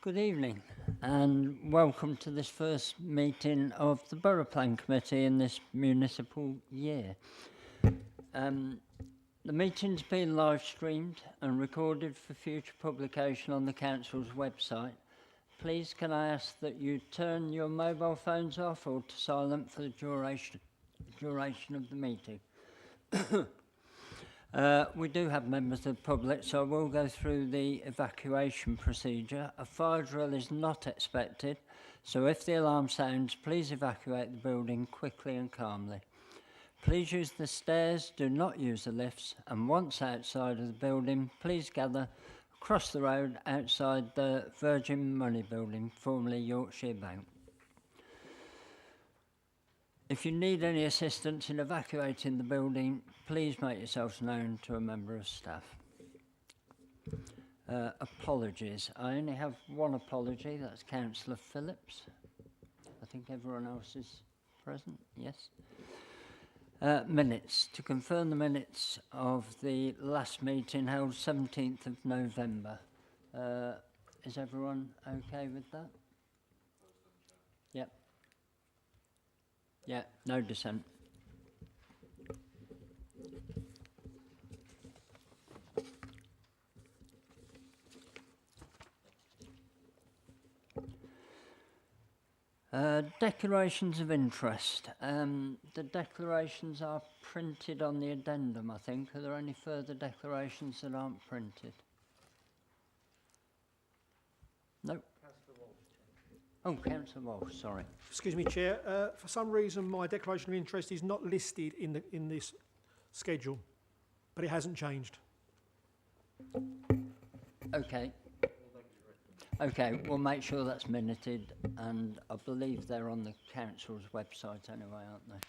Good evening and welcome to this first meeting of the Borough Plan Committee in this municipal year. The meeting's been live streamed and recorded for future publication on the Council's website. Please can I ask that you turn your mobile phones off or to silent for the duration of the meeting. We do have members of the public, so I will go through the evacuation procedure. A fire drill is not expected, so if the alarm sounds, please evacuate the building quickly and calmly. Please use the stairs, do not use the lifts, and once outside of the building, please gather across the road outside the Virgin Money Building, formerly Yorkshire Bank. If you need any assistance in evacuating the building, please make yourselves known to a member of staff. Apologies. I only have one apology, that's Councillor Phillips. I think everyone else is present, yes. Minutes. To confirm the minutes of the last meeting held 17th of November. Is everyone okay with that? Yep. Yeah, no dissent. Declarations of interest. The declarations are printed on the addendum, I think. Are there any further declarations that aren't printed? No. Oh, Councillor Walsh, sorry. Excuse me, Chair. For some reason, my declaration of interest is not listed in this schedule, but it hasn't changed. Okay. Okay, we'll make sure that's minuted, and I believe they're on the council's website anyway, aren't they?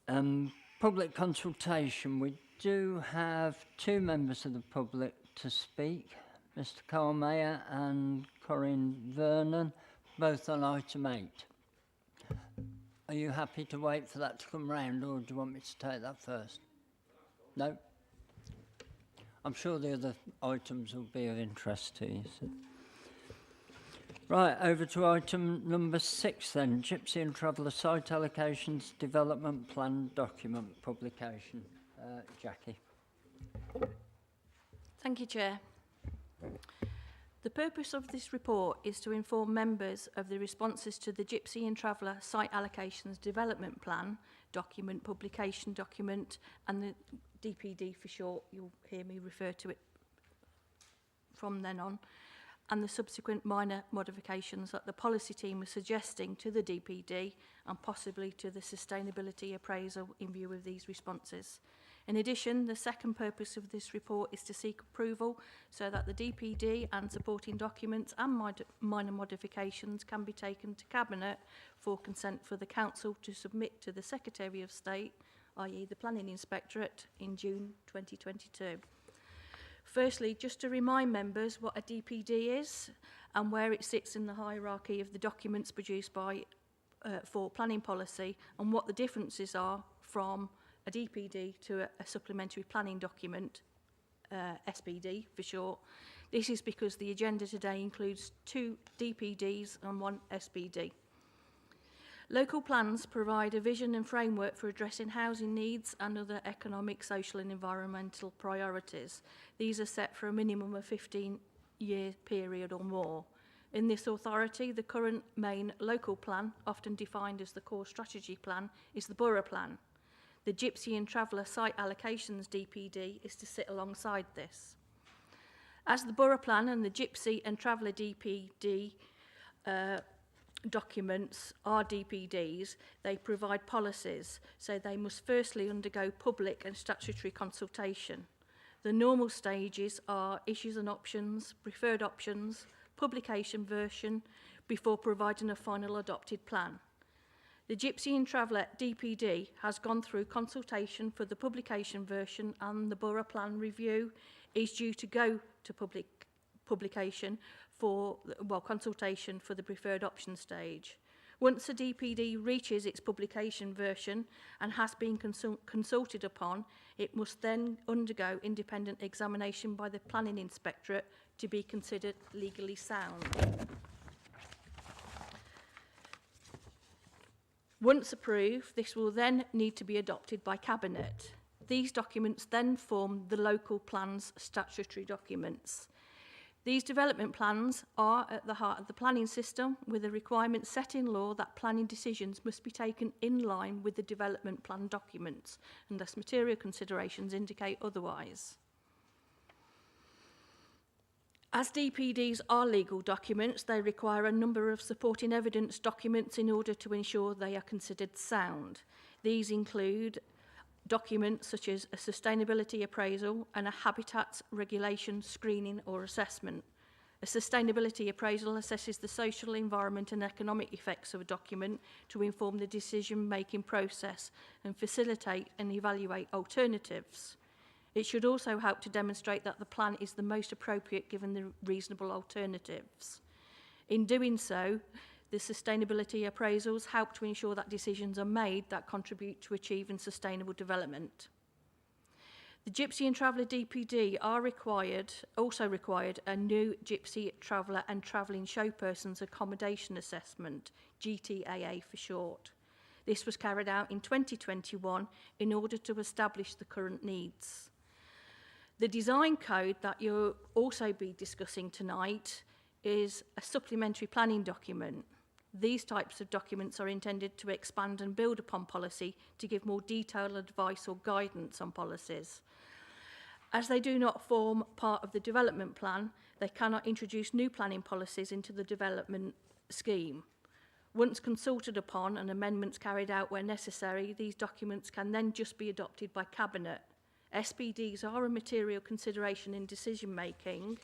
Yeah. Public consultation. We do have two members of the public to speak, Mr. Carl Mayer and Corinne Vernon, both on item 8. Are you happy to wait for that to come round, or do you want me to take that first? No? I'm sure the other items will be of interest to you. So. Right, over to item number 6 then, Gypsy and Traveller Site Allocations Development Plan Document Publication. Jackie. Thank you, Chair. The purpose of this report is to inform members of the responses to the Gypsy and Traveller Site Allocations Development Plan document, publication document, and the DPD for short, you'll hear me refer to it from then on, and the subsequent minor modifications that the policy team is suggesting to the DPD and possibly to the sustainability appraisal in view of these responses. In addition, the second purpose of this report is to seek approval so that the DPD and supporting documents and minor modifications can be taken to Cabinet for consent for the Council to submit to the Secretary of State, i.e. the Planning Inspectorate, in June 2022. Firstly, just to remind members what a DPD is and where it sits in the hierarchy of the documents produced by for planning policy and what the differences are from a DPD to a supplementary planning document, SPD for short. This is because the agenda today includes 2 DPDs and 1 SPD. Local plans provide a vision and framework for addressing housing needs and other economic, social and environmental priorities. These are set for a minimum of 15-year period or more. In this authority, the current main local plan, often defined as the core strategy plan, is the Borough Plan. The Gypsy and Traveller Site Allocations DPD is to sit alongside this. As the Borough Plan and the Gypsy and Traveller DPD documents are DPDs, they provide policies, so they must firstly undergo public and statutory consultation. The normal stages are issues and options, preferred options, publication version, before providing a final adopted plan. The Gypsy and Traveller DPD has gone through consultation for the publication version, and the Borough Plan review is due to go to publication for, well, consultation for the preferred option stage. Once a DPD reaches its publication version and has been consulted upon, it must then undergo independent examination by the Planning Inspectorate to be considered legally sound. Once approved, this will then need to be adopted by Cabinet. These documents then form the local plan's statutory documents. These development plans are at the heart of the planning system, with a requirement set in law that planning decisions must be taken in line with the development plan documents, unless material considerations indicate otherwise. As DPDs are legal documents, they require a number of supporting evidence documents in order to ensure they are considered sound. These include documents such as a sustainability appraisal and a habitats regulation screening or assessment. A sustainability appraisal assesses the social, environment and economic effects of a document to inform the decision-making process and facilitate and evaluate alternatives. It should also help to demonstrate that the plan is the most appropriate given the reasonable alternatives. In doing so, the sustainability appraisals help to ensure that decisions are made that contribute to achieving sustainable development. The Gypsy and Traveller DPD are also required a new Gypsy, Traveller and Travelling Showpersons Accommodation Assessment, GTAA for short. This was carried out in 2021 in order to establish the current needs. The design code that you'll also be discussing tonight is a supplementary planning document. These types of documents are intended to expand and build upon policy to give more detailed advice or guidance on policies. As they do not form part of the development plan, they cannot introduce new planning policies into the development scheme. Once consulted upon and amendments carried out where necessary, these documents can then just be adopted by Cabinet. SPDs are a material consideration in decision making,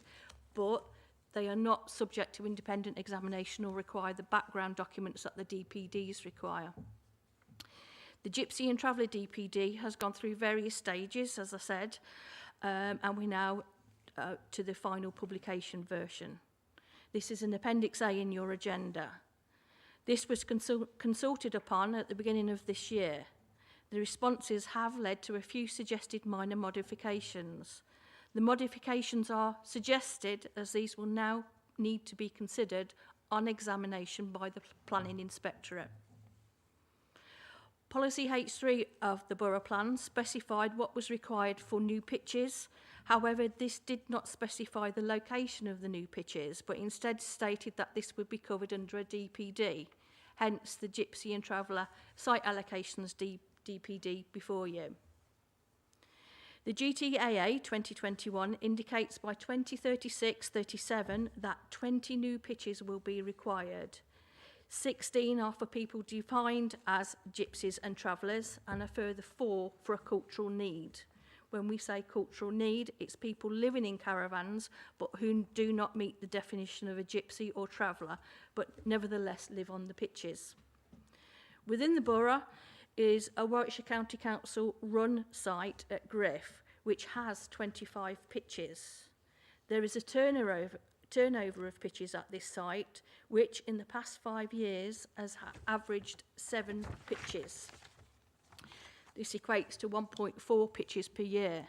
but they are not subject to independent examination or require the background documents that the DPDs require. The Gypsy and Traveller DPD has gone through various stages, as I said, and we're now to the final publication version. This is an Appendix A in your agenda. This was consulted upon at the beginning of this year. The responses have led to a few suggested minor modifications. The modifications are suggested as these will now need to be considered on examination by the Planning Inspectorate. Policy H3 of the Borough Plan specified what was required for new pitches. However, this did not specify the location of the new pitches, but instead stated that this would be covered under a DPD, hence the Gypsy and Traveller Site Allocations DPD before you. The GTAA 2021 indicates by 2036-37 that 20 new pitches will be required. 16 are for people defined as gypsies and travellers, and a further 4 for a cultural need. When we say cultural need, it's people living in caravans but who do not meet the definition of a gypsy or traveller, but nevertheless live on the pitches. Within the borough is a Warwickshire County Council run site at Griff, which has 25 pitches. There is a turnover of pitches at this site, which in the past 5 years has averaged 7 pitches. This equates to 1.4 pitches per year.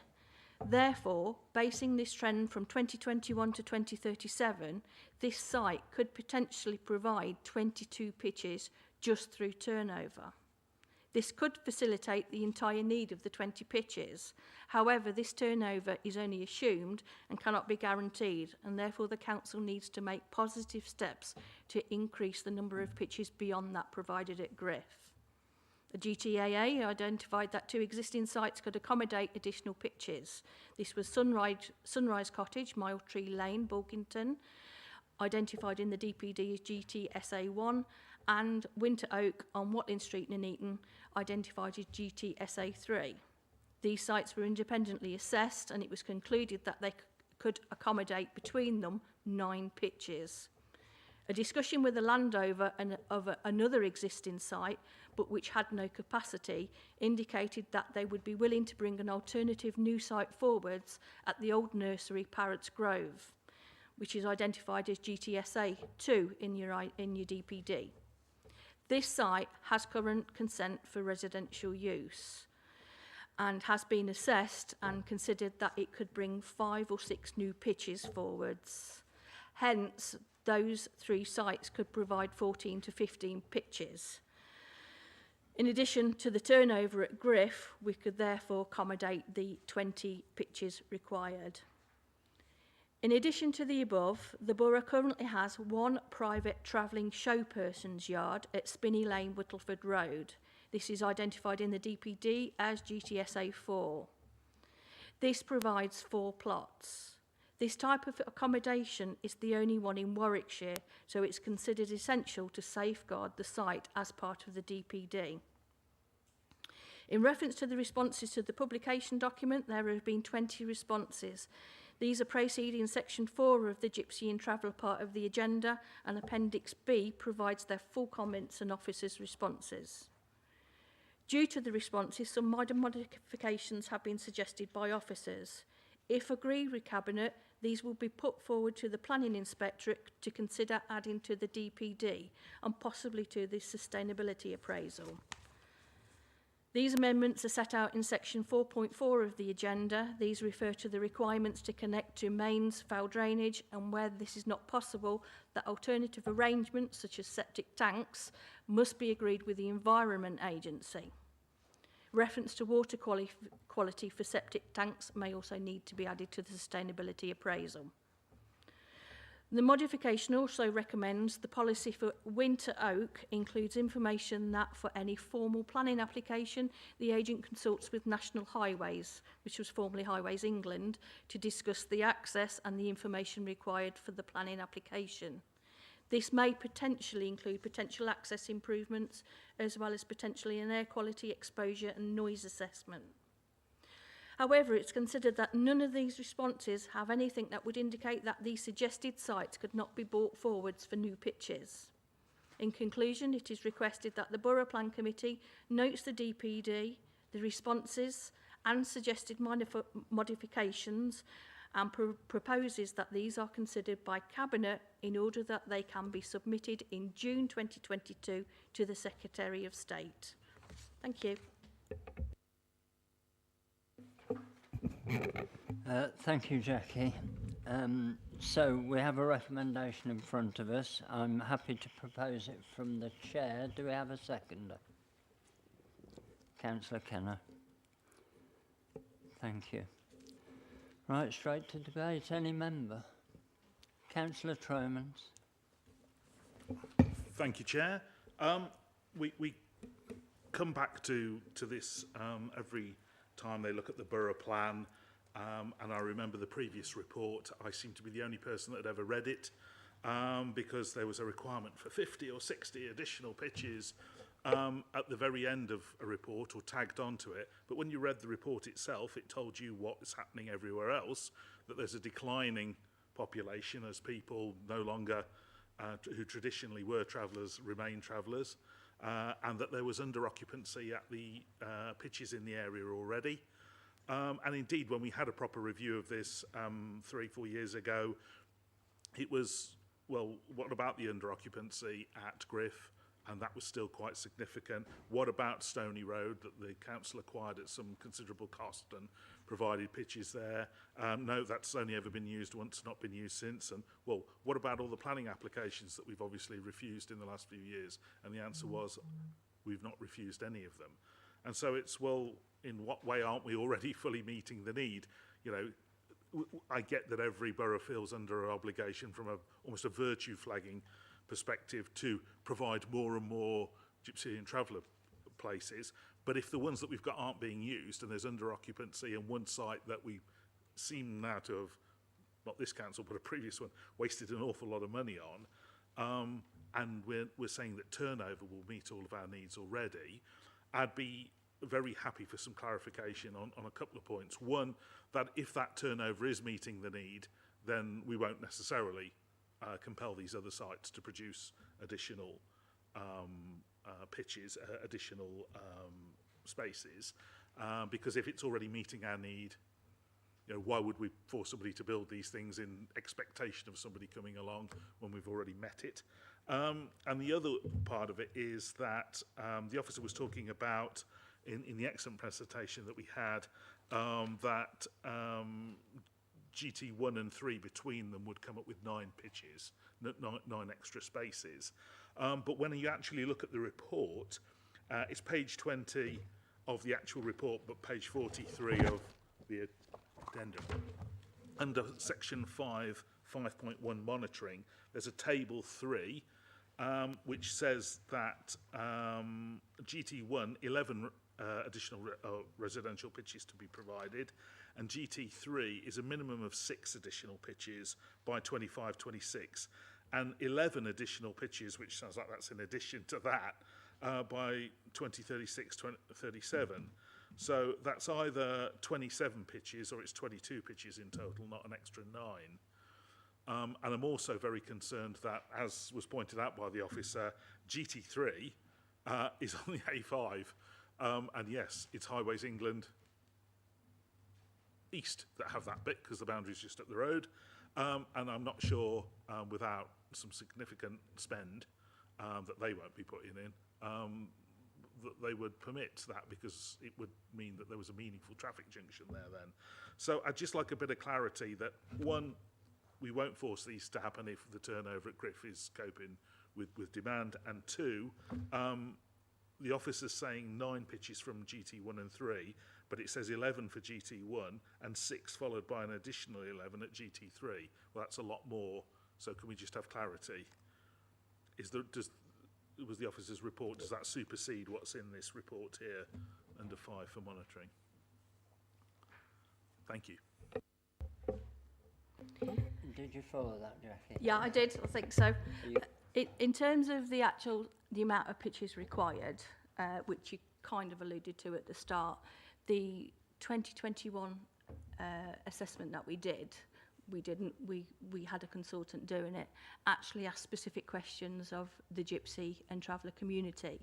Therefore, basing this trend from 2021 to 2037, this site could potentially provide 22 pitches just through turnover. This could facilitate the entire need of the 20 pitches. However, this turnover is only assumed and cannot be guaranteed, and therefore the council needs to make positive steps to increase the number of pitches beyond that provided at Griff. The GTAA identified that 2 existing sites could accommodate additional pitches. This was Sunrise Cottage, Mile Tree Lane, Bulkington, identified in the DPD as GTSA1, and Winter Oak on Watling Street, Nuneaton, identified as GTSA3. These sites were independently assessed, and it was concluded that they could accommodate between them 9 pitches. A discussion with the landowner of another existing site, but which had no capacity, indicated that they would be willing to bring an alternative new site forwards at the old nursery, Parrots Grove, which is identified as GTSA 2 in your DPD. This site has current consent for residential use and has been assessed and considered that it could bring 5 or 6 new pitches forwards. Hence, those 3 sites could provide 14 to 15 pitches. In addition to the turnover at Griff, we could therefore accommodate the 20 pitches required. In addition to the above, the borough currently has 1 private travelling showperson's yard at Spinney Lane, Whittleford Road. This is identified in the DPD as GTSA 4. This provides 4 plots. This type of accommodation is the only one in Warwickshire, so it's considered essential to safeguard the site as part of the DPD. In reference to the responses to the publication document, there have been 20 responses. These are preceding section 4 of the Gypsy and Traveller part of the agenda, and Appendix B provides their full comments and officers' responses. Due to the responses, some minor modifications have been suggested by officers. If agreed with Cabinet, these will be put forward to the Planning Inspectorate to consider adding to the DPD and possibly to the sustainability appraisal. These amendments are set out in section 4.4 of the agenda. These refer to the requirements to connect to mains, foul drainage, and where this is not possible, that alternative arrangements such as septic tanks must be agreed with the Environment Agency. Reference to water quality for septic tanks may also need to be added to the sustainability appraisal. The modification also recommends the policy for winter oak includes information that for any formal planning application, the agent consults with National Highways, which was formerly Highways England, to discuss the access and the information required for the planning application. This may potentially include potential access improvements, as well as potentially an air quality, exposure and noise assessment. However, it's considered that none of these responses have anything that would indicate that these suggested sites could not be brought forwards for new pitches. In conclusion, it is requested that the Borough Plan Committee notes the DPD, the responses and suggested modifications and proposes that these are considered by Cabinet in order that they can be submitted in June 2022 to the Secretary of State. Thank you. Thank you, Jackie. So we have a recommendation in front of us. I'm happy to propose it from the chair. Do we have a seconder? Councillor Kenner. Thank you. Right, straight to debate. Any member? Councillor Tromans. Thank you, Chair. We come back to this every time they look at the Borough Plan, and I remember the previous report. I seem to be the only person that had ever read it, because there was a requirement for 50 or 60 additional pitches at the very end of a report or tagged onto it. But when you read the report itself, it told you what is happening everywhere else, that there's a declining population as people no longer, who traditionally were travellers, remain travellers, and that there was under-occupancy at the pitches in the area already. And indeed, when we had a proper review of this 3-4 years ago, it was, well, what about the under-occupancy at Griff? And that was still quite significant. What about Stony Road, that the council acquired at some considerable cost and provided pitches there? No, that's only ever been used once, not been used since. And, well, what about all the planning applications that we've obviously refused in the last few years? And the answer was, we've not refused any of them. And so it's, well, in what way aren't we already fully meeting the need? You know, I get that every borough feels under an obligation from almost a virtue flagging perspective to provide more and more gypsy and traveller places, but if the ones that we've got aren't being used and there's under occupancy and one site that we seem now to have, not this council but a previous one, wasted an awful lot of money on, and we're saying that turnover will meet all of our needs already, I'd be very happy for some clarification on a couple of points. One, that if that turnover is meeting the need, then we won't necessarily compel these other sites to produce additional pitches, additional spaces, because if it's already meeting our need, you know, why would we force somebody to build these things in expectation of somebody coming along when we've already met it? And the other part of it is that the officer was talking about, in the excellent presentation that we had, that GT1 and 3 between them would come up with 9 pitches, 9 extra spaces. But when you actually look at the report, it's page 20 of the actual report, but page 43 of the addendum. Under section 5.1 monitoring, there's a table 3, which says that GT1, 11 additional residential pitches to be provided, and GT3 is a minimum of 6 additional pitches by 25-26, and 11 additional pitches, which sounds like that's in addition to that, by 2036-37. So that's either 27 pitches or it's 22 pitches in total, not an extra 9. And I'm also very concerned that, as was pointed out by the officer, GT3 is on the A5. And yes, it's Highways England East that have that bit because the boundary's just up the road. And I'm not sure, without some significant spend that they won't be putting in, that they would permit that, because it would mean that there was a meaningful traffic junction there then. So I'd just like a bit of clarity that, one, we won't force these to happen if the turnover at Griff is coping with demand, and two, the officer's saying 9 pitches from GT1 and 3, but it says 11 for GT1 and 6 followed by an additional 11 at GT3. Well, that's a lot more. So can we just have clarity? Was the officer's report, does that supersede what's in this report here under 5 for monitoring? Thank you. Did you follow that, Jackie? Yeah, I did. I think so. You- In terms of the amount of pitches required, which you kind of alluded to at the start, the 2021 assessment that we had a consultant doing it, actually asked specific questions of the gypsy and traveller community.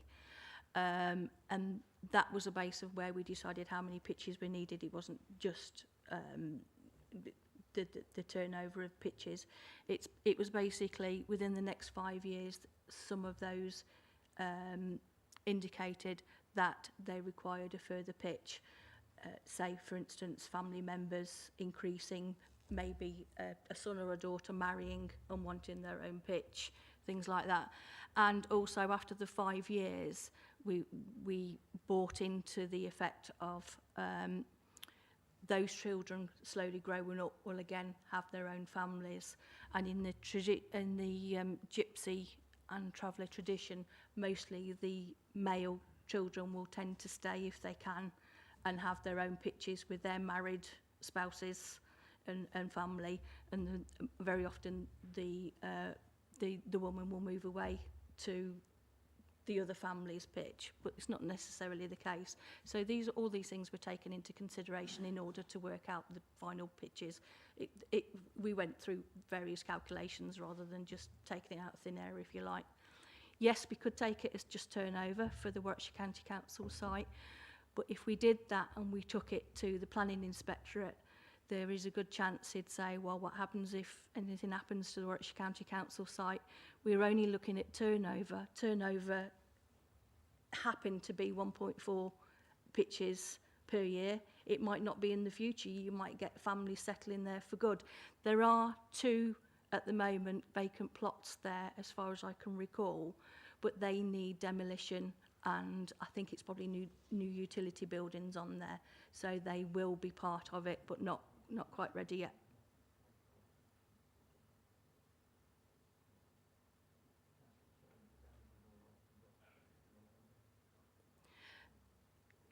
And that was a base of where we decided how many pitches we needed. It wasn't just the turnover of pitches. It was basically within the next 5 years, some of those indicated that they required a further pitch. Say, for instance, family members increasing, maybe a son or a daughter marrying and wanting their own pitch, things like that. And also after the 5 years, we bought into the effect of those children slowly growing up will again have their own families. And in the gypsy and traveller tradition, mostly the male children will tend to stay if they can and have their own pitches with their married spouses and family, and very often the woman will move away to the other family's pitch, but it's not necessarily the case. So all these things were taken into consideration in order to work out the final pitches. We went through various calculations rather than just taking it out of thin air, if you like. Yes, we could take it as just turnover for the Warwickshire County Council site, but if we did that and we took it to the planning inspectorate, there is a good chance he'd say, well, what happens if anything happens to the Warwickshire County Council site? We're only looking at turnover. Turnover happened to be 1.4 pitches per year. It might not be in the future. You might get families settling there for good. There are 2 at the moment vacant plots there, as far as I can recall, but they need demolition, and I think it's probably new utility buildings on there. So they will be part of it, but not quite ready yet.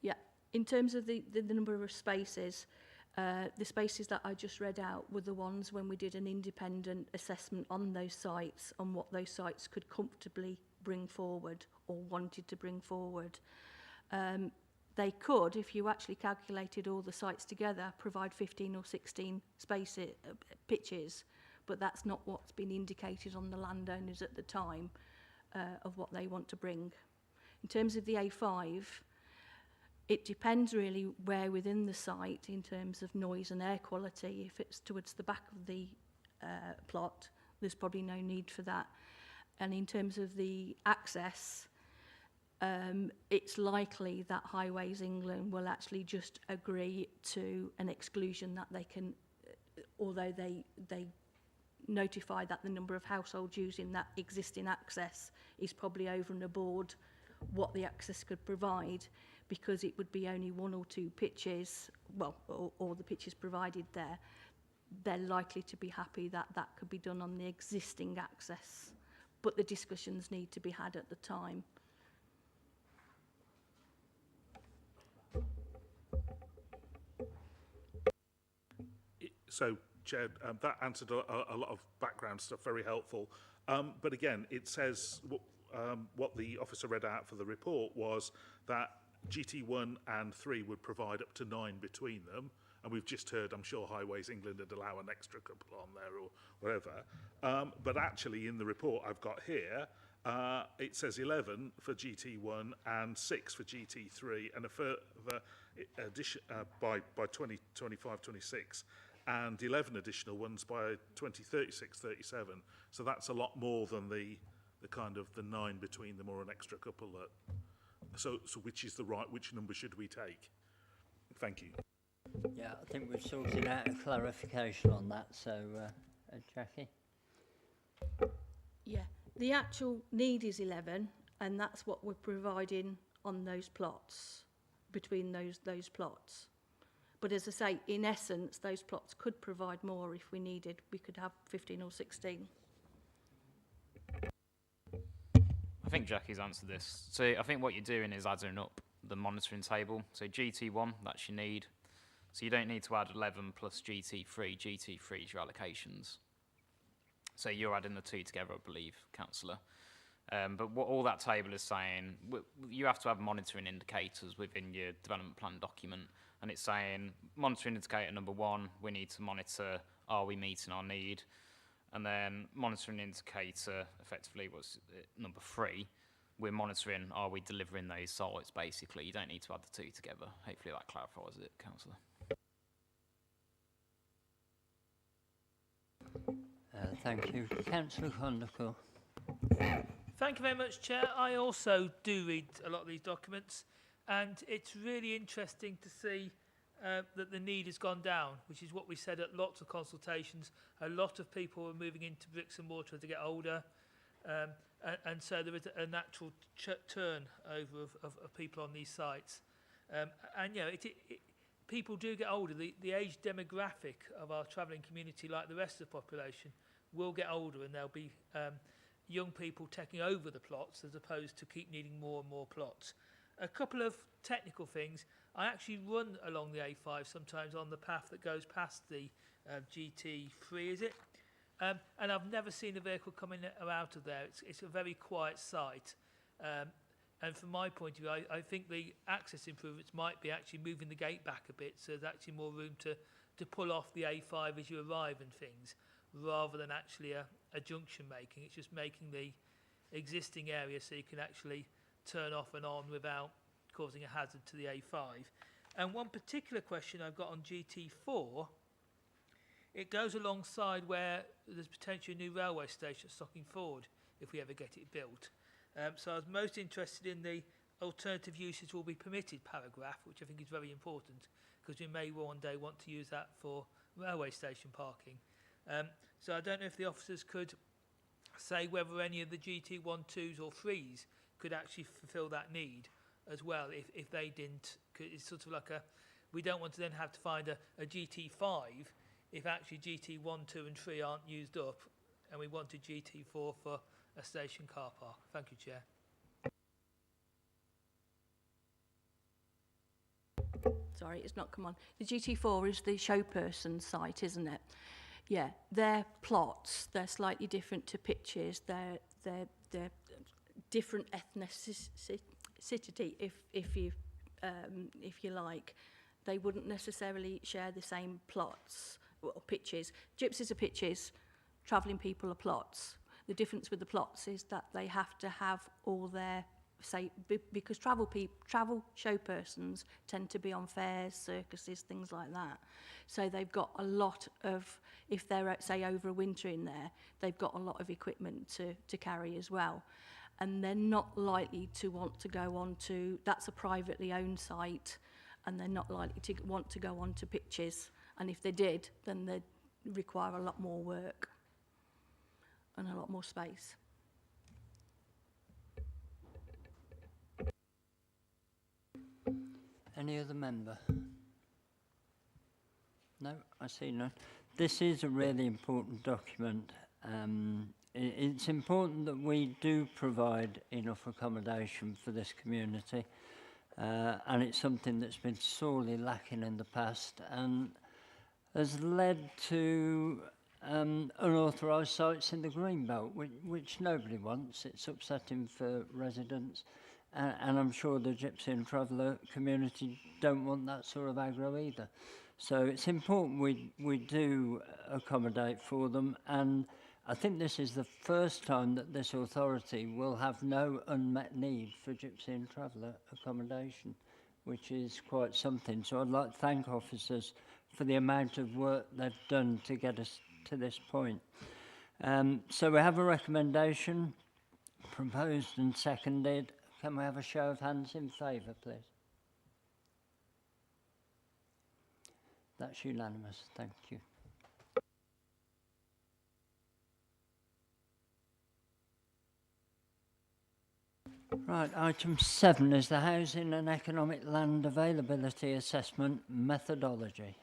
Yeah, in terms of the number of spaces, the spaces that I just read out were the ones when we did an independent assessment on those sites, on what those sites could comfortably bring forward or wanted to bring forward. They could, if you actually calculated all the sites together, provide 15 or 16 pitches, but that's not what's been indicated on the landowners at the time of what they want to bring. In terms of the A5, it depends really where within the site in terms of noise and air quality. If it's towards the back of the plot, there's probably no need for that. And in terms of the access, it's likely that Highways England will actually just agree to an exclusion that they can, although they notify that the number of households using that existing access is probably over and above what the access could provide, because it would be only 1 or 2 pitches, well, or the pitches provided there, they're likely to be happy that that could be done on the existing access. But the discussions need to be had at the time. So, Chair, that answered a lot of background stuff, very helpful. But again, it says what the officer read out for the report was that GT1 and 3 would provide up to 9 between them. And we've just heard, I'm sure Highways England would allow an extra couple on there or whatever. But actually in the report I've got here, it says 11 for GT1 and 6 for GT3 and a further addition by 2025-26 and 11 additional ones by 2036-37. So that's a lot more than the kind of the 9 between them or an extra couple. So which is the right, which number should we take? Thank you. Yeah, I think we've sorted out a clarification on that, so Jackie? Yeah, the actual need is 11, and that's what we're providing on those plots, between those plots. But as I say, in essence, those plots could provide more if we needed. We could have 15 or 16. I think Jackie's answered this. So I think what you're doing is adding up the monitoring table. So GT1, that's your need. So you don't need to add 11 plus GT3. GT3 is your allocations. So you're adding the 2 together, I believe, Councillor. But what all that table is saying, you have to have monitoring indicators within your development plan document. And it's saying, monitoring indicator number 1, we need to monitor, are we meeting our need? And then monitoring indicator, effectively, was number 3. We're monitoring, are we delivering those sites, basically. You don't need to add the 2 together. Hopefully that clarifies it, Councillor. Thank you. Councillor Condacle. Thank you very much, Chair. I also do read a lot of these documents, and it's really interesting to see that the need has gone down, which is what we said at lots of consultations. A lot of people are moving into bricks and mortar as they get older, and so there is a natural turn over of people on these sites. And you know, people do get older. The age demographic of our travelling community, like the rest of the population, will get older, and there'll be young people taking over the plots as opposed to keep needing more and more plots. A couple of technical things. I actually run along the A5 sometimes on the path that goes past the GT3, is it? And I've never seen a vehicle coming or out of there. It's a very quiet site. And from my point of view, I think the access improvements might be actually moving the gate back a bit, so there's actually more room to pull off the A5 as you arrive and things, rather than actually a junction making. It's just making the existing area so you can actually turn off and on without causing a hazard to the A5. And one particular question I've got on GT4, it goes alongside where there's potentially a new railway station at Stocking Ford if we ever get it built. So I was most interested in the alternative uses will be permitted paragraph, which I think is very important, because we may one day want to use that for railway station parking. So I don't know if the officers could say whether any of the GT1, 2s or 3s could actually fulfil that need as well. If they didn't, it's sort of like we don't want to then have to find a GT5 if actually GT1, 2 and 3 aren't used up, and we want a GT4 for a station car park. Thank you, Chair. Sorry, it's not come on. The GT4 is the showperson site, isn't it? Yeah, their plots, they're slightly different to pitches. They're different ethnicity, if you like. They wouldn't necessarily share the same plots or pitches. Gypsies are pitches, travelling people are plots. The difference with the plots is that they have to have all their say, because travel show persons tend to be on fairs, circuses, things like that. So they've got a lot of, if they're, say, over a winter in there, they've got a lot of equipment to carry as well. And they're not likely to want to go on to, that's a privately owned site, and they're not likely to want to go on to pitches. And if they did, then they'd require a lot more work and a lot more space. Any other member? No, I see none. This is a really important document. It's important that we do provide enough accommodation for this community, and it's something that's been sorely lacking in the past and has led to unauthorised sites in the Greenbelt, which nobody wants. It's upsetting for residents, and I'm sure the Gypsy and Traveller community don't want that sort of aggro either. So it's important we do accommodate for them, and I think this is the first time that this authority will have no unmet need for Gypsy and Traveller accommodation, which is quite something. So I'd like to thank officers for the amount of work they've done to get us to this point. So we have a recommendation proposed and seconded. Can we have a show of hands in favour, please? That's unanimous. Thank you. Right, item 7 is the Housing and Economic Land Availability Assessment Methodology.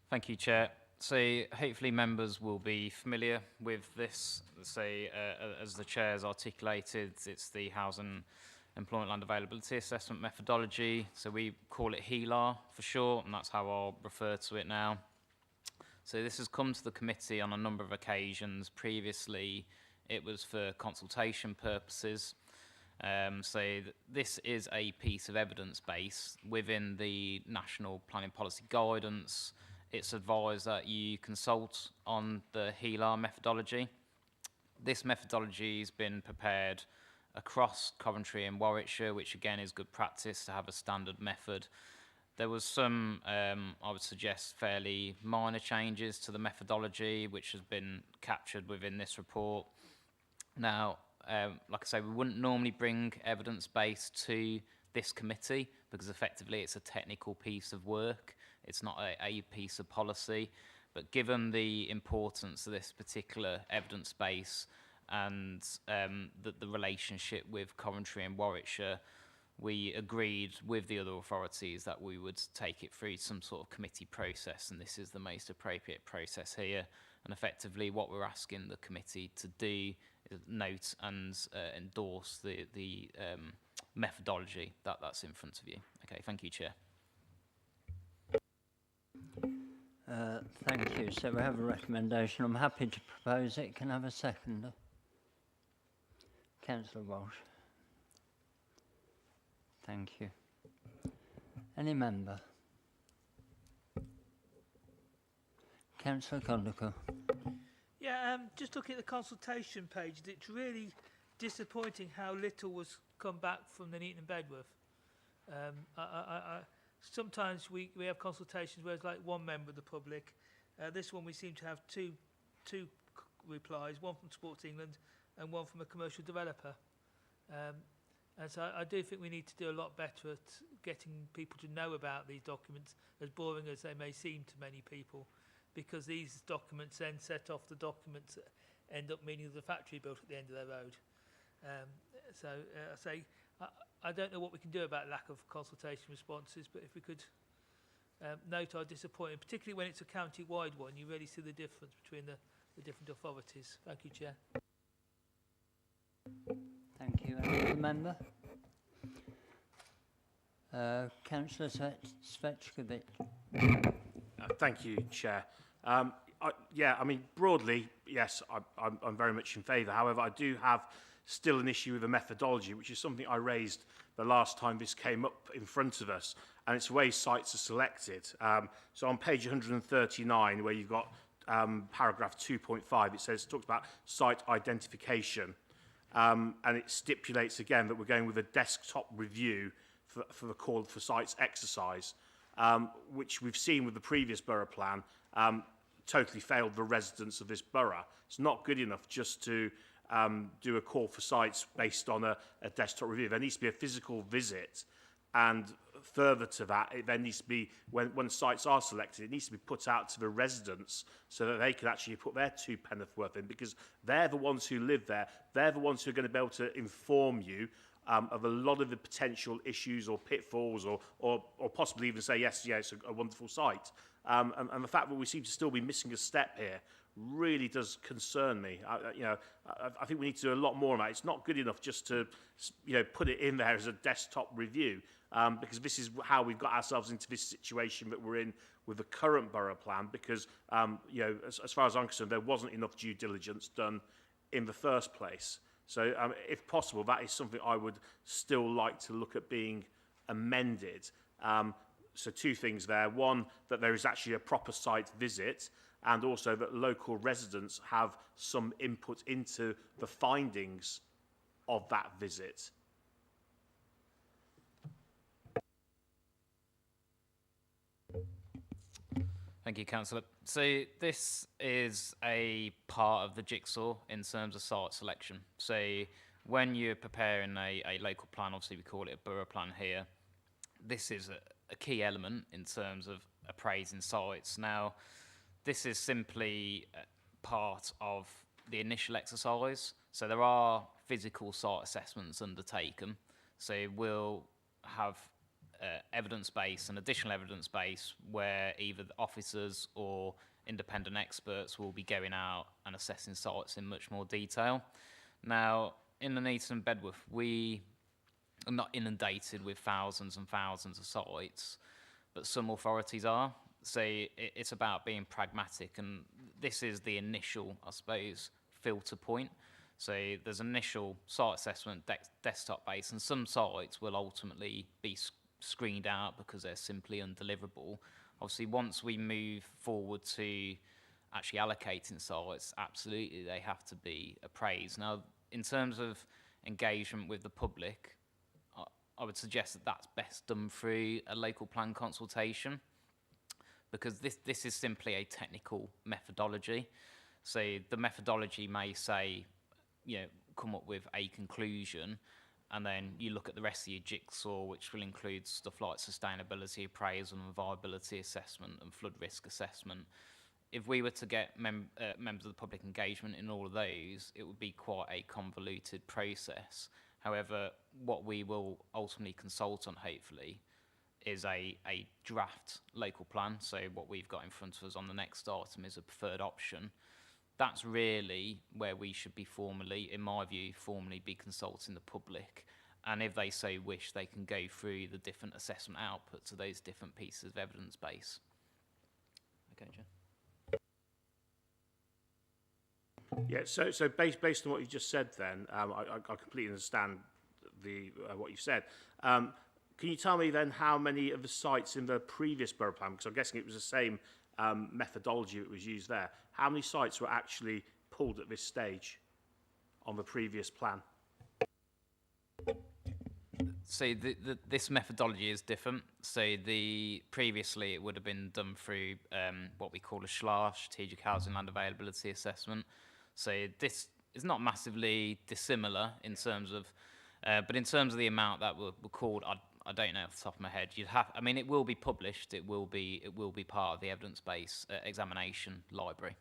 Thank you, Chair. So hopefully members will be familiar with this. Say, as the Chair's articulated, it's the Housing Employment Land Availability Assessment Methodology. So we call it HELAR for short, and that's how I'll refer to it now. So this has come to the committee on a number of occasions. Previously, it was for consultation purposes. This is a piece of evidence base within the National Planning Policy Guidance. It's advised that you consult on the HELAR methodology. This methodology has been prepared across Coventry and Warwickshire, which again is good practice to have a standard method. There was some, I would suggest, fairly minor changes to the methodology, which has been captured within this report. Now, like I say, we wouldn't normally bring evidence base to this committee because effectively it's a technical piece of work. It's not a piece of policy. But given the importance of this particular evidence base and the relationship with Coventry and Warwickshire, we agreed with the other authorities that we would take it through some sort of committee process, and this is the most appropriate process here. And effectively what we're asking the committee to do is note and endorse the methodology that's in front of you. Okay, thank you, Chair. Thank you. So we have a recommendation. I'm happy to propose it. Can I have a seconder? Councillor Walsh. Thank you. Any member? Councillor Condicle. Yeah, just looking at the consultation page, it's really disappointing how little was come back from the Nuneaton and Bedworth. Sometimes we have consultations where it's like one member of the public. This one we seem to have two replies, one from Sports England and one from a commercial developer. And so I do think we need to do a lot better at getting people to know about these documents, as boring as they may seem to many people, because these documents then set off the documents that end up meaning the factory built at the end of their road. I say, I don't know what we can do about lack of consultation responses, but if we could note our disappointment, particularly when it's a county-wide one, you really see the difference between the different authorities. Thank you, Chair. Thank you. Any other member? Councillor Svechkovic. Thank you, Chair. Yeah, I mean, broadly, yes, I'm very much in favour. However, I do have still an issue with the methodology, which is something I raised the last time this came up in front of us, and it's the way sites are selected. So on page 139, where you've got paragraph 2.5, it says, talks about site identification. And it stipulates again that we're going with a desktop review for the call for sites exercise, which we've seen with the previous borough plan, totally failed the residents of this borough. It's not good enough just to do a call for sites based on a desktop review. There needs to be a physical visit, and further to that, it then needs to be, when sites are selected, it needs to be put out to the residents so that they can actually put their 2 pence worth in, because they're the ones who live there. They're the ones who are going to be able to inform you of a lot of the potential issues or pitfalls, or possibly even say, yes, it's a wonderful site. And the fact that we seem to still be missing a step here really does concern me. I think we need to do a lot more on that. It's not good enough just to, put it in there as a desktop review, because this is how we've got ourselves into this situation that we're in with the current borough plan, because, as far as I'm concerned, there wasn't enough due diligence done in the first place. So if possible, that is something I would still like to look at being amended. So 2 things there. One, that there is actually a proper site visit, and also that local residents have some input into the findings of that visit. Thank you, Councillor. So this is a part of the jigsaw in terms of site selection. So when you're preparing a local plan, obviously we call it a borough plan here, this is a key element in terms of appraising sites. Now, this is simply part of the initial exercise. So there are physical site assessments undertaken. So we'll have evidence base and additional evidence base where either the officers or independent experts will be going out and assessing sites in much more detail. Now, in Nuneaton and Bedworth, we are not inundated with thousands and thousands of sites, but some authorities are. So it's about being pragmatic, and this is the initial, I suppose, filter point. So there's initial site assessment, desktop base, and some sites will ultimately be screened out because they're simply undeliverable. Obviously, once we move forward to actually allocating sites, absolutely they have to be appraised. Now, in terms of engagement with the public, I would suggest that that's best done through a local plan consultation, because this is simply a technical methodology. So the methodology may say, come up with a conclusion, and then you look at the rest of your jigsaw, which will include stuff like sustainability appraisal and viability assessment and flood risk assessment. If we were to get members of the public engagement in all of those, it would be quite a convoluted process. However, what we will ultimately consult on, hopefully, is a draft local plan. So what we've got in front of us on the next item is a preferred option. That's really where we should be formally, in my view, be consulting the public. And if they so wish, they can go through the different assessment outputs of those different pieces of evidence base. Okay, Joe. Yeah, so based on what you just said then, I completely understand what you said. Can you tell me then how many of the sites in the previous borough plan, because I'm guessing it was the same methodology that was used there, how many sites were actually pulled at this stage on the previous plan? So this methodology is different. So previously it would have been done through what we call a SHLA, Strategic Housing Land Availability Assessment. So this is not massively dissimilar in terms of, but in terms of the amount that were called, I don't know off the top of my head. It will be published. It will be part of the evidence-based examination library.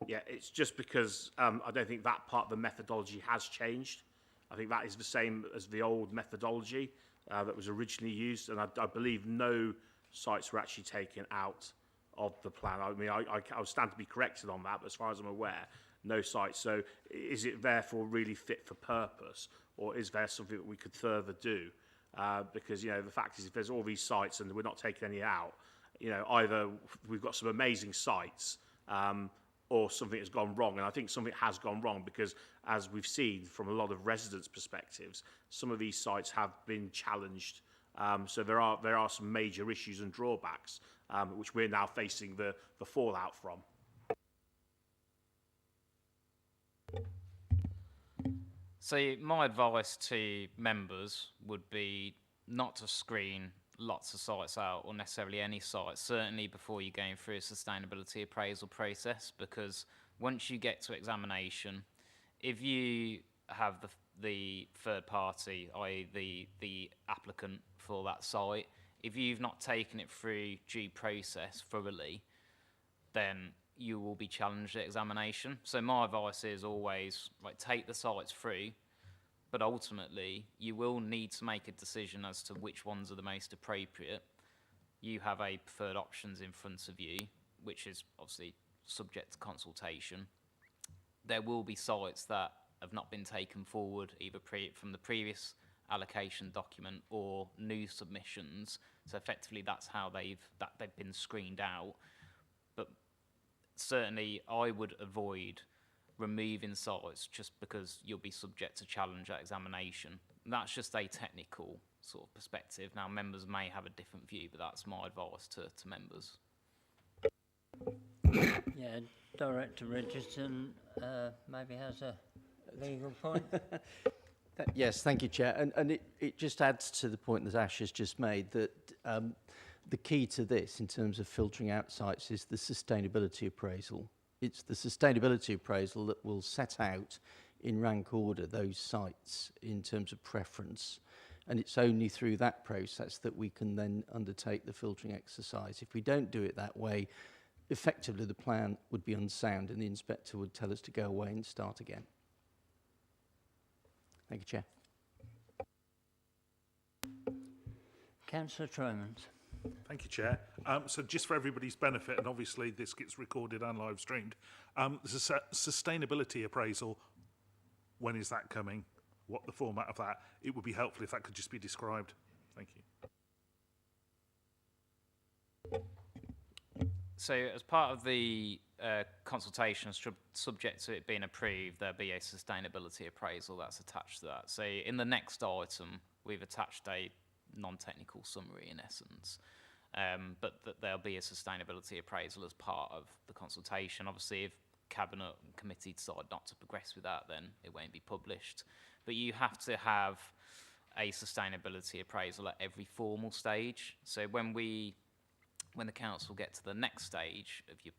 Yeah, it's just because I don't think that part of the methodology has changed. I think that is the same as the old methodology that was originally used, and I believe no sites were actually taken out of the plan. I mean, I'll stand to be corrected on that, but as far as I'm aware, no sites. So is it therefore really fit for purpose, or is there something that we could further do? Because, the fact is, if there's all these sites and we're not taking any out, either we've got some amazing sites or something has gone wrong. And I think something has gone wrong because, as we've seen from a lot of residents' perspectives, some of these sites have been challenged. So there are some major issues and drawbacks. which we're now facing the fallout from. So my advice to members would be not to screen lots of sites out, or necessarily any sites, certainly before you're going through a sustainability appraisal process, because once you get to examination, if you have the third party, i.e. the applicant for that site, if you've not taken it through due process thoroughly, then you will be challenged at examination. So my advice is always, like, take the sites through, but ultimately you will need to make a decision as to which ones are the most appropriate. You have a preferred options in front of you, which is obviously subject to consultation. There will be sites that have not been taken forward either from the previous allocation document or new submissions. So effectively that's how they've been screened out. But certainly I would avoid removing sites just because you'll be subject to challenge at examination. And that's just a technical sort of perspective. Now, members may have a different view, but that's my advice to members. Yeah, Director Richardson maybe has a legal point. Yes, thank you, Chair. And it just adds to the point that Ash has just made, that the key to this in terms of filtering out sites is the sustainability appraisal. It's the sustainability appraisal that will set out in rank order those sites in terms of preference. And it's only through that process that we can then undertake the filtering exercise. If we don't do it that way, effectively the plan would be unsound and the inspector would tell us to go away and start again. Thank you, Chair. Councillor Tromans. Thank you, Chair. So just for everybody's benefit, and obviously this gets recorded and live streamed, the sustainability appraisal, when is that coming? What the format of that? It would be helpful if that could just be described. Thank you. So as part of the consultation, subject to it being approved, there'll be a sustainability appraisal that's attached to that. So in the next item, we've attached a non-technical summary in essence, but that there'll be a sustainability appraisal as part of the consultation. Obviously, if Cabinet and Committee decide not to progress with that, then it won't be published. But you have to have a sustainability appraisal at every formal stage. So when the council get to the next stage of your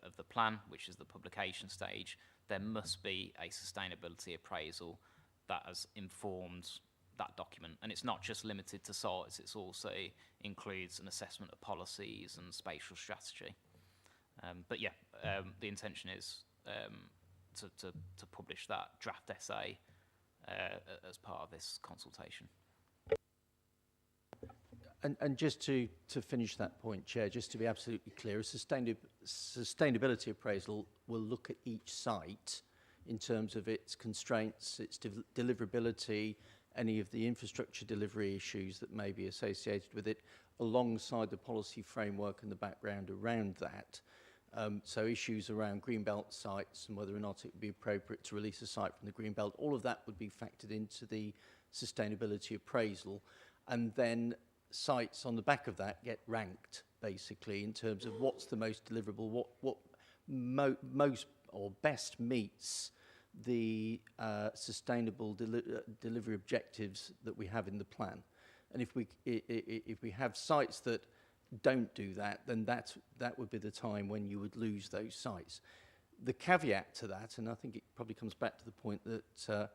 of the plan, which is the publication stage, there must be a sustainability appraisal that has informed that document. And it's not just limited to sites, it's also includes an assessment of policies and spatial strategy. But yeah, the intention is to publish that draft essay as part of this consultation. And just to finish that point, Chair, just to be absolutely clear, a sustainability appraisal will look at each site in terms of its constraints, its deliverability, any of the infrastructure delivery issues that may be associated with it, alongside the policy framework and the background around that. So issues around greenbelt sites and whether or not it would be appropriate to release a site from the greenbelt, all of that would be factored into the sustainability appraisal. And then sites on the back of that get ranked, basically, in terms of what's the most deliverable, what most or best meets the sustainable delivery objectives that we have in the plan. And if we have sites that don't do that, then that would be the time when you would lose those sites. The caveat to that, and I think it probably comes back to the point that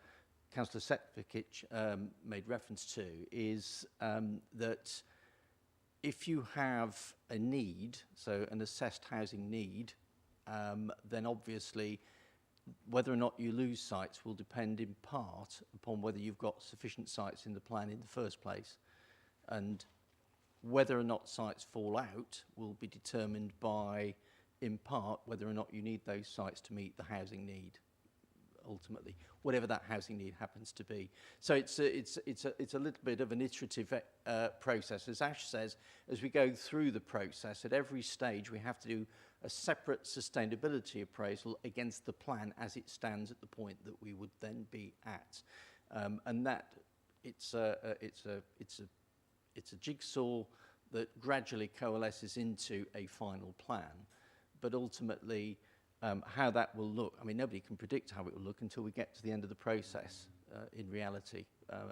Councillor Setvikic made reference to, is that if you have a need, so an assessed housing need, then obviously whether or not you lose sites will depend in part upon whether you've got sufficient sites in the plan in the first place. And whether or not sites fall out will be determined by, in part, whether or not you need those sites to meet the housing need, ultimately, whatever that housing need happens to be. So it's a little bit of an iterative process. As Ash says, as we go through the process, at every stage we have to do a separate sustainability appraisal against the plan as it stands at the point that we would then be at, and that it's a jigsaw that gradually coalesces into a final plan. But ultimately, how that will look, I mean, nobody can predict how it will look until we get to the end of the process in reality.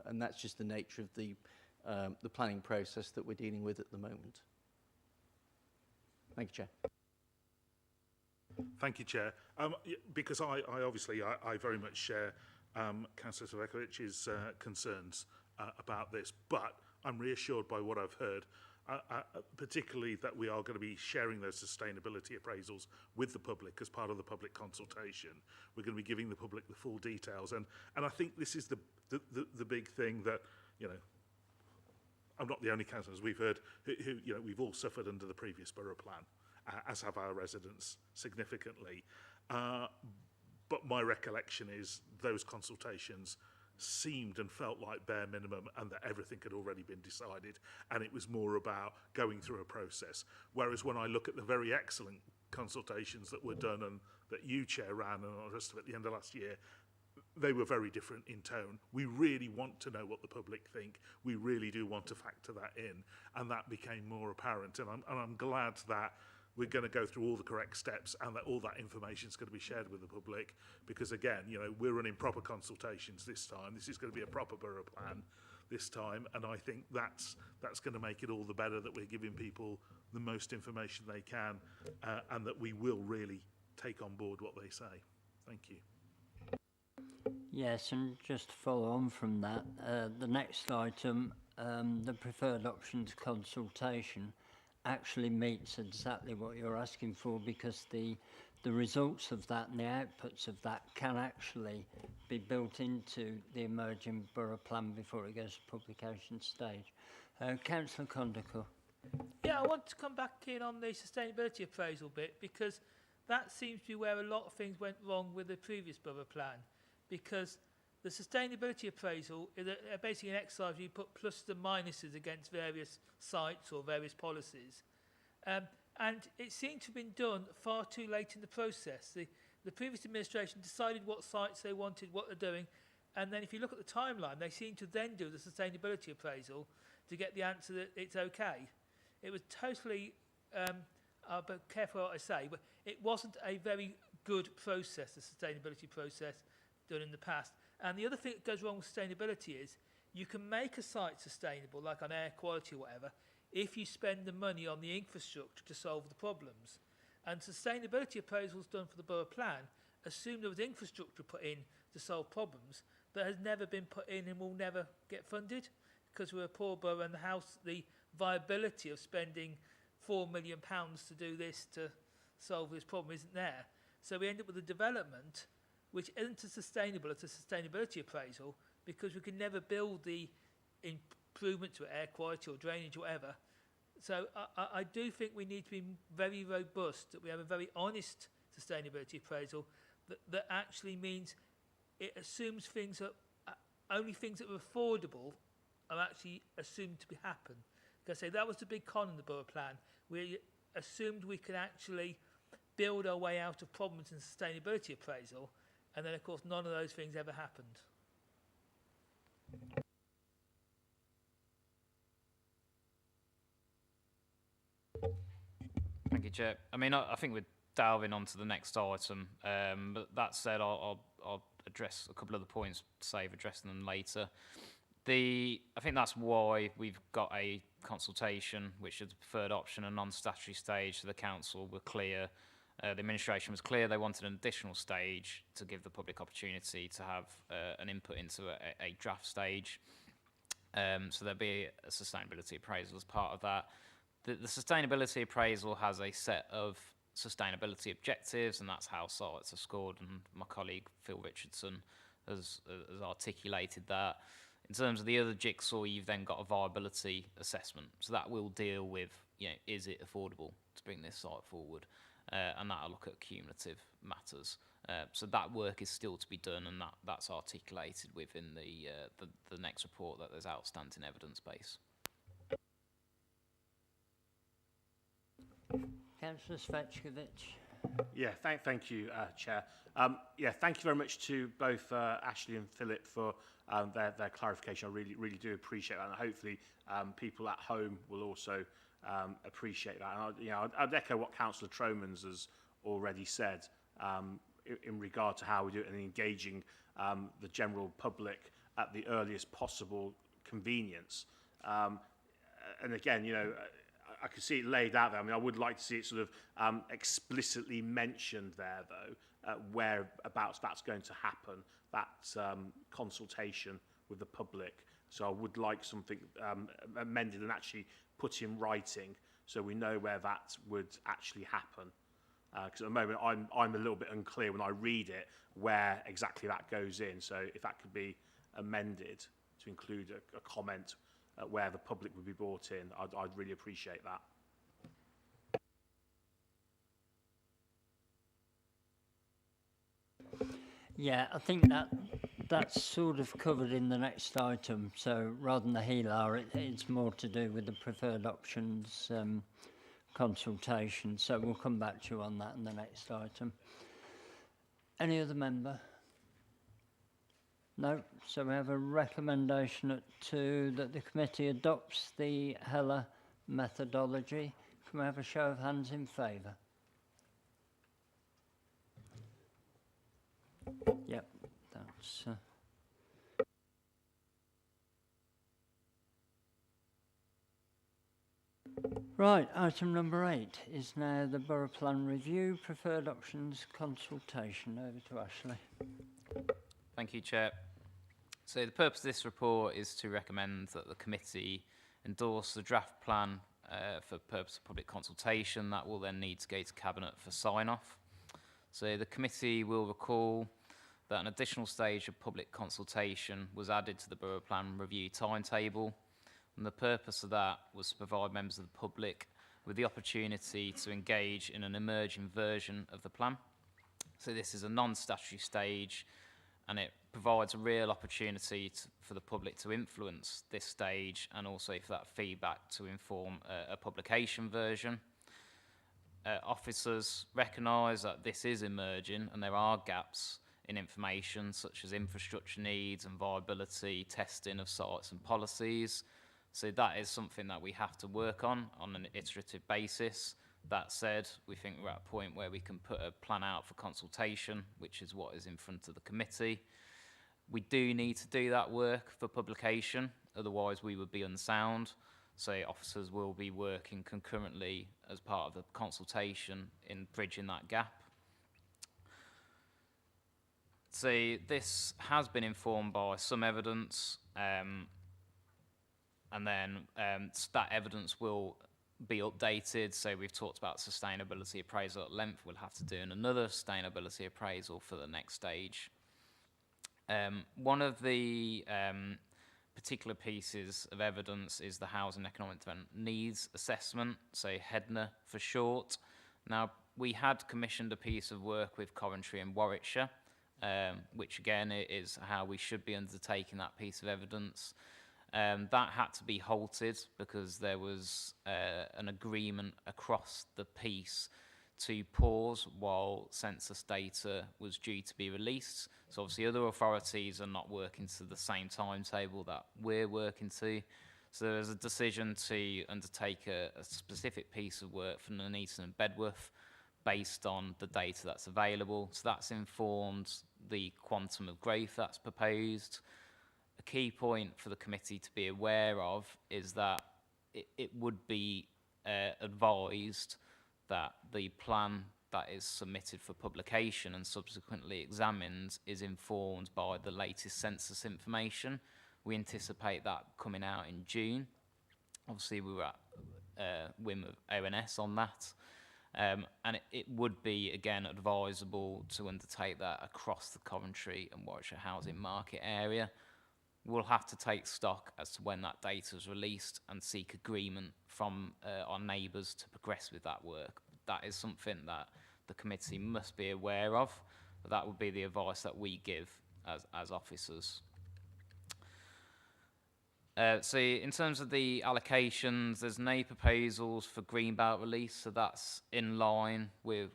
And that's just the nature of the planning process that we're dealing with at the moment. Thank you, Chair. Thank you, Chair. Because I obviously very much share Councillor Savekovic's concerns about this, but I'm reassured by what I've heard, particularly that we are going to be sharing those sustainability appraisals with the public as part of the public consultation. We're going to be giving the public the full details, and I think this is the big thing that, you know, I'm not the only councillors we've heard who you know, we've all suffered under the previous borough plan, as have our residents significantly. But my recollection is those consultations seemed and felt like bare minimum, and that everything had already been decided, and it was more about going through a process. Whereas when I look at the very excellent consultations that were done and that you, Chair, ran and all the rest of it at the end of last year, they were very different in tone. We really want to know what the public think. We really do want to factor that in, and that became more apparent. And I'm glad that we're going to go through all the correct steps and that all that information is going to be shared with the public, because again, you know, we're running proper consultations this time. This is going to be a proper borough plan this time, and I think that's going to make it all the better that we're giving people the most information they can, and that we will really take on board what they say. Thank you. Yes, and just to follow on from that, the next item, the preferred options consultation, actually meets exactly what you're asking for, because the results of that and the outputs of that can actually be built into the emerging borough plan before it goes to publication stage. Councillor Condicle. Yeah, I want to come back in on the sustainability appraisal bit, because that seems to be where a lot of things went wrong with the previous borough plan, because the sustainability appraisal is basically an exercise where you put pluses and minuses against various sites or various policies. And it seemed to have been done far too late in the process. The previous administration decided what sites they wanted, what they're doing, and then if you look at the timeline, they seem to then do the sustainability appraisal to get the answer that it's okay. It was totally, I'll be careful what I say, but it wasn't a very good process, the sustainability process done in the past. And the other thing that goes wrong with sustainability is you can make a site sustainable, like on air quality or whatever, if you spend the money on the infrastructure to solve the problems. And sustainability appraisals done for the borough plan assume there was infrastructure put in to solve problems that has never been put in and will never get funded, because we're a poor borough and the viability of spending £4 million to do this, to solve this problem, isn't there. So we end up with a development which isn't as sustainable as a sustainability appraisal, because we can never build the improvement to air quality or drainage or whatever. So I do think we need to be very robust, that we have a very honest sustainability appraisal that actually means it assumes things that only things that are affordable are actually assumed to be happen. Like I say, that was the big con in the borough plan. We assumed we could actually build our way out of problems in sustainability appraisal, and then of course none of those things ever happened. Thank you, Chair. I mean, I think we're delving on to the next item, but that said, I'll address a couple of the points to save addressing them later. I think that's why we've got a consultation, which is the preferred option, a non-statutory stage. So the council were clear, the administration was clear they wanted an additional stage to give the public opportunity to have an input into a draft stage. So there'll be a sustainability appraisal as part of that. The sustainability appraisal has a set of sustainability objectives, and that's how sites are scored, and my colleague Phil Richardson has articulated that. In terms of the other jigsaw, you've then got a viability assessment. So that will deal with, is it affordable to bring this site forward? And that'll look at cumulative matters. So that work is still to be done, and that's articulated within the next report, that there's outstanding evidence base. Councillor Svechkovic. Yeah, thank you, Chair. Thank you very much to both Ashley and Philip for their clarification. I really do appreciate that, and hopefully people at home will also appreciate that. And I'd echo what Councillor Tromans has already said in regard to how we do it and engaging the general public at the earliest possible convenience. And again, I can see it laid out there. I mean, I would like to see it sort of explicitly mentioned there, though, whereabouts that's going to happen, that consultation with the public. So I would like something amended and actually put in writing so we know where that would actually happen. Because at the moment, I'm a little bit unclear when I read it where exactly that goes in. So if that could be amended to include a comment where the public would be brought in, I'd really appreciate that. Yeah, I think that's sort of covered in the next item. So rather than the HELAR, it's more to do with the preferred options consultation. So we'll come back to you on that in the next item. Any other member? No. So we have a recommendation at 2 that the committee adopts the HELA methodology. Can we have a show of hands in favour? Yep, that's... Right, item number 8 is now the Borough Plan review, preferred options consultation. Over to Ashley. Thank you, Chair. So the purpose of this report is to recommend that the committee endorse the draft plan for purpose of public consultation. That will then need to go to Cabinet for sign-off. So the committee will recall that an additional stage of public consultation was added to the Borough Plan review timetable. And the purpose of that was to provide members of the public with the opportunity to engage in an emerging version of the plan. So this is a non-statutory stage, and it provides a real opportunity for the public to influence this stage and also for that feedback to inform a publication version. Officers recognise that this is emerging and there are gaps in information such as infrastructure needs and viability, testing of sites and policies. So that is something that we have to work on an iterative basis. That said, we think we're at a point where we can put a plan out for consultation, which is what is in front of the committee. We do need to do that work for publication, otherwise we would be unsound. So officers will be working concurrently as part of the consultation in bridging that gap. So this has been informed by some evidence, and then that evidence will be updated. So we've talked about sustainability appraisal at length. We'll have to do another sustainability appraisal for the next stage. One of the particular pieces of evidence is the Housing Economic Development Needs Assessment, so HEDNA for short. Now, we had commissioned a piece of work with Coventry and Warwickshire, which again is how we should be undertaking that piece of evidence. That had to be halted because there was an agreement across the piece to pause while census data was due to be released. So obviously other authorities are not working to the same timetable that we're working to. So there was a decision to undertake a specific piece of work for Nuneaton and Bedworth based on the data that's available. So that's informed the quantum of growth that's proposed. A key point for the committee to be aware of is that it would be advised that the plan that is submitted for publication and subsequently examined is informed by the latest census information. We anticipate that coming out in June. Obviously, we were at whim of ONS on that. And it would be, again, advisable to undertake that across the Coventry and Warwickshire housing market area. We'll have to take stock as to when that data is released and seek agreement from our neighbours to progress with that work. That is something that the committee must be aware of. But that would be the advice that we give as officers. So in terms of the allocations, there's no proposals for greenbelt release, so that's in line with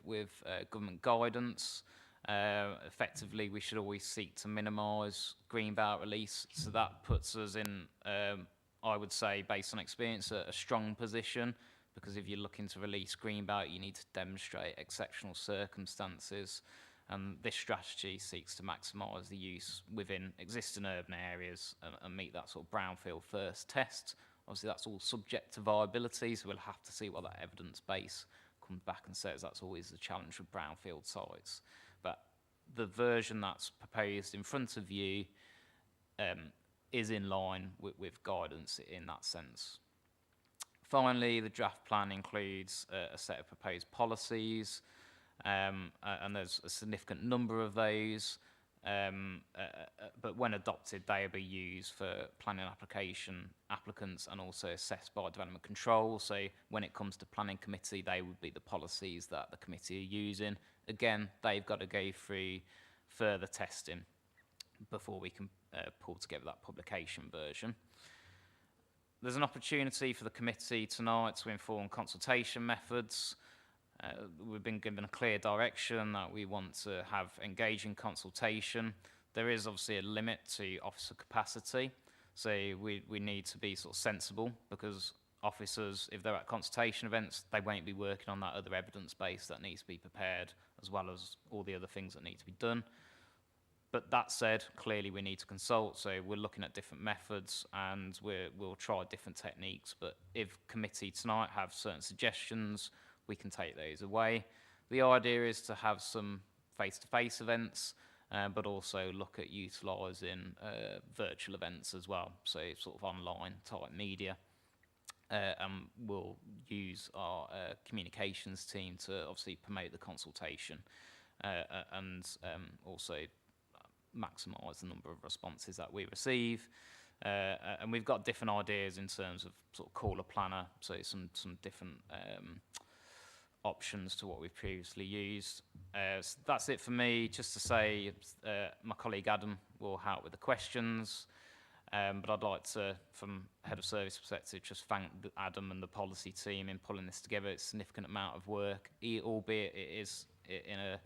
government guidance. Effectively, we should always seek to minimise greenbelt release, so that puts us in, I would say, based on experience, a strong position because if you're looking to release greenbelt, you need to demonstrate exceptional circumstances, and this strategy seeks to maximise the use within existing urban areas and meet that sort of brownfield first test. Obviously, that's all subject to viability, so we'll have to see what that evidence base comes back and says. That's always the challenge with brownfield sites. But the version that's proposed in front of you is in line with guidance in that sense. Finally, the draft plan includes a set of proposed policies, and there's a significant number of those, but when adopted, they'll be used for planning application applicants and also assessed by development control. So when it comes to planning committee, they would be the policies that the committee are using. Again, they've got to go through further testing before we can pull together that publication version. There's an opportunity for the committee tonight to inform consultation methods. We've been given a clear direction that we want to have engaging consultation. There is obviously a limit to officer capacity, so we need to be sort of sensible, because officers, if they're at consultation events, they won't be working on that other evidence base that needs to be prepared, as well as all the other things that need to be done. But that said, clearly we need to consult, so we're looking at different methods and we'll try different techniques. But if committee tonight have certain suggestions, we can take those away. The idea is to have some face-to-face events, but also look at utilising virtual events as well, so sort of online type media. And we'll use our communications team to obviously promote the consultation and also maximise the number of responses that we receive. And we've got different ideas in terms of sort of caller planner, so some different options to what we've previously used. So that's it for me. Just to say, my colleague Adam will help with the questions, but I'd like to, from head of service perspective, just thank Adam and the policy team in pulling this together. It's a significant amount of work, albeit it is in a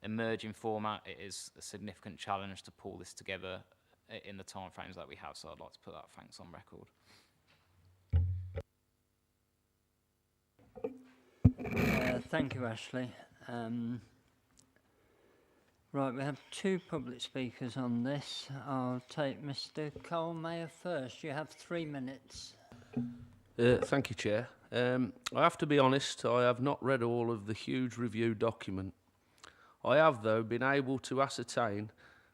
emerging format. It is a significant challenge to pull this together in the timeframes that we have, so I'd like to put that thanks on record. Thank you, Ashley. Right, we have two public speakers on this. I'll take Mr. Cole-Mayer first. You have 3 minutes. Thank you, Chair. I have to be honest, I have not read all of the huge review document. I have, though, been able to ascertain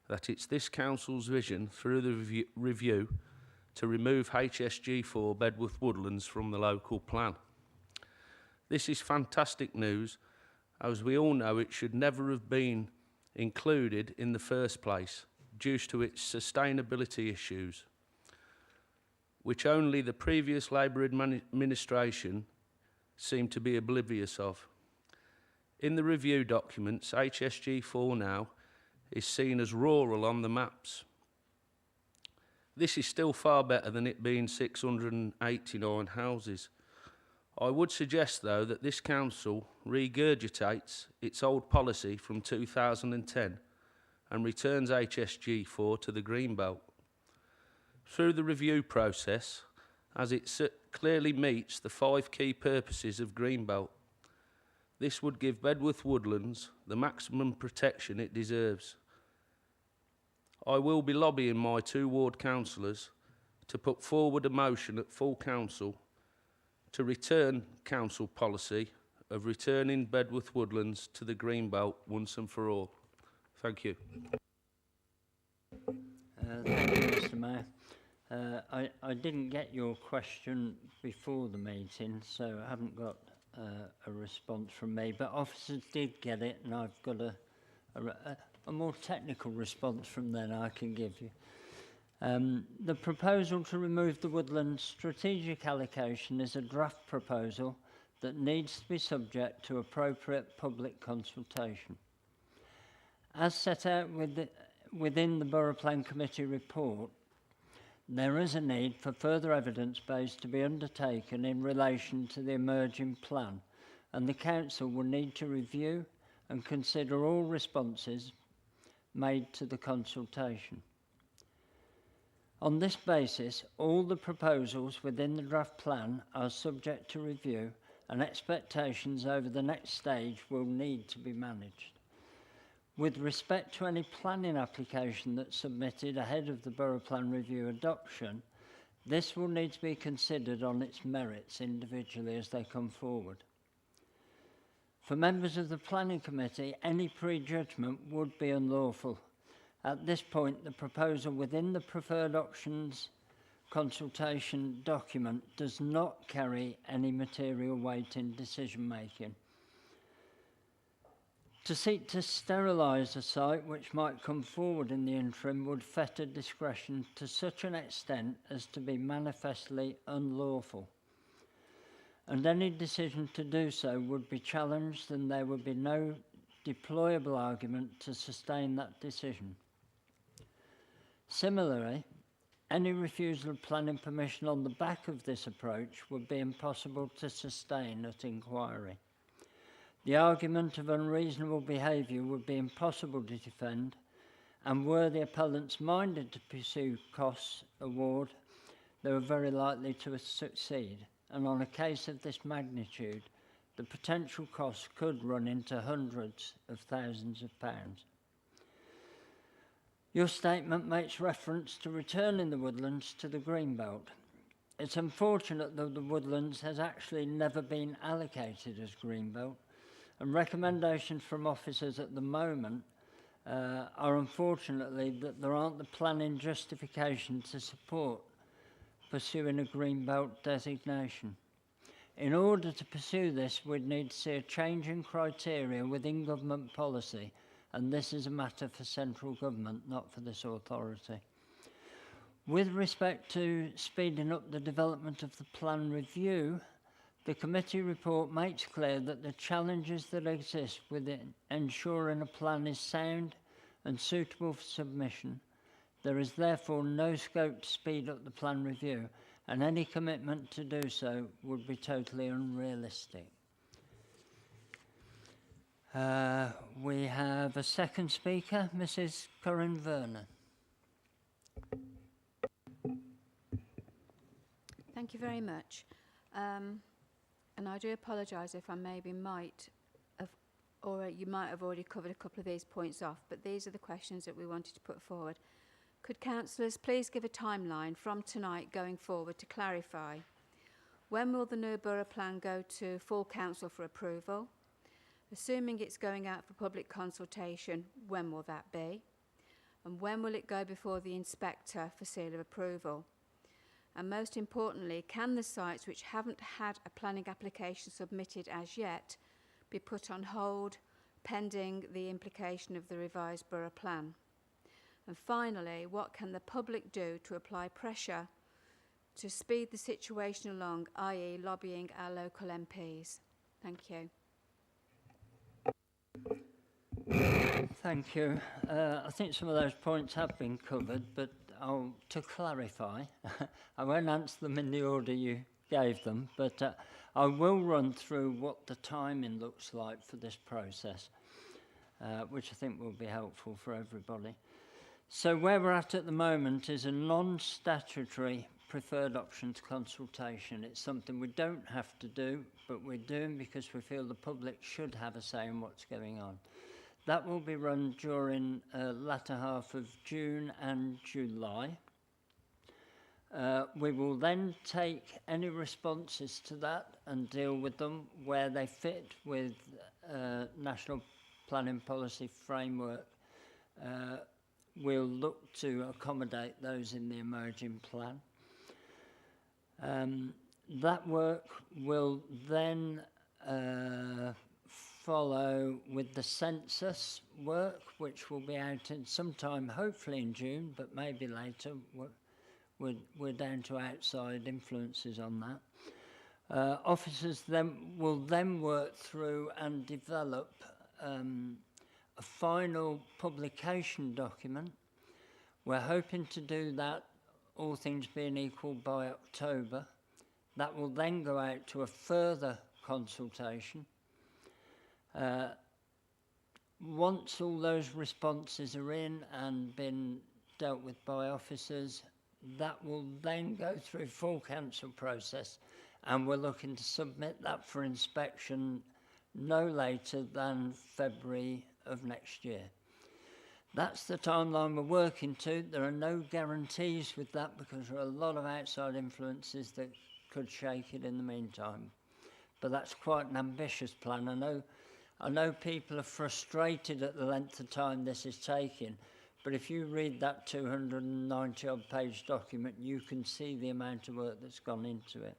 that it's this council's vision through the review to remove HSG4 Bedworth Woodlands from the local plan. This is fantastic news, as we all know it should never have been included in the first place due to its sustainability issues, which only the previous Labour administration seemed to be oblivious of. In the review documents, HSG4 now is seen as rural on the maps. This is still far better than it being 689 houses. I would suggest, though, that this council regurgitates its old policy from 2010 and returns HSG4 to the Greenbelt. Through the review process, as it clearly meets the 5 key purposes of Greenbelt, this would give Bedworth Woodlands the maximum protection it deserves. I will be lobbying my 2 ward councillors to put forward a motion at full council to return council policy of returning Bedworth Woodlands to the Greenbelt once and for all. Thank you. Thank you, Mr. Mayor. I didn't get your question before the meeting, so I haven't got a response from me, but officers did get it, and I've got a more technical response from them I can give you. The proposal to remove the woodland strategic allocation is a draft proposal that needs to be subject to appropriate public consultation. As set out within the Borough Plan Committee report, there is a need for further evidence base to be undertaken in relation to the emerging plan, and the Council will need to review and consider all responses made to the consultation. On this basis, all the proposals within the draft plan are subject to review and expectations over the next stage will need to be managed. With respect to any planning application that's submitted ahead of the Borough Plan review adoption, this will need to be considered on its merits individually as they come forward. For members of the Planning Committee, any prejudgment would be unlawful. At this point, the proposal within the preferred options consultation document does not carry any material weight in decision making. To seek to sterilise a site which might come forward in the interim would fetter discretion to such an extent as to be manifestly unlawful. And any decision to do so would be challenged, and there would be no deployable argument to sustain that decision. Similarly, any refusal of planning permission on the back of this approach would be impossible to sustain at inquiry. The argument of unreasonable behaviour would be impossible to defend, and were the appellants minded to pursue costs award, they were very likely to succeed, and on a case of this magnitude, the potential costs could run into hundreds of thousands of pounds. Your statement makes reference to returning the woodlands to the Greenbelt. It's unfortunate that the woodlands has actually never been allocated as Greenbelt, and recommendations from officers at the moment are unfortunately that there aren't the planning justification to support pursuing a Greenbelt designation. In order to pursue this, we'd need to see a change in criteria within government policy, and this is a matter for central government, not for this authority. With respect to speeding up the development of the plan review, the committee report makes clear that the challenges that exist within ensuring a plan is sound and suitable for submission. There is therefore no scope to speed up the plan review, and any commitment to do so would be totally unrealistic. We have a second speaker, Mrs. Corinne Vernon. Thank you very much. And I do apologise if I maybe might have, or you might have already covered a couple of these points off, but these are the questions that we wanted to put forward. Could councillors please give a timeline from tonight going forward to clarify when will the new borough plan go to full council for approval? Assuming it's going out for public consultation, when will that be? And when will it go before the inspector for seal of approval? And most importantly, can the sites which haven't had a planning application submitted as yet be put on hold pending the implication of the revised borough plan? And finally, what can the public do to apply pressure to speed the situation along, i.e. lobbying our local MPs? Thank you. Thank you. I think some of those points have been covered, but to clarify, I won't answer them in the order you gave them, but I will run through what the timing looks like for this process, which I think will be helpful for everybody. So where we're at the moment is a non-statutory preferred options consultation. It's something we don't have to do, but we're doing because we feel the public should have a say in what's going on. That will be run during latter half of June and July. We will then take any responses to that and deal with them where they fit with National Planning Policy Framework. We'll look to accommodate those in the emerging plan. That work will then follow with the census work, which will be out in sometime, hopefully in June, but maybe later. We're down to outside influences on that. Officers will then work through and develop a final publication document. We're hoping to do that, all things being equal, by October. That will then go out to a further consultation. Once all those responses are in and been dealt with by officers, that will then go through full council process and we're looking to submit that for inspection no later than February of next year. That's the timeline we're working to. There are no guarantees with that because there are a lot of outside influences that could shake it in the meantime. But that's quite an ambitious plan. I know people are frustrated at the length of time this is taking, but if you read that 290 odd page document, you can see the amount of work that's gone into it.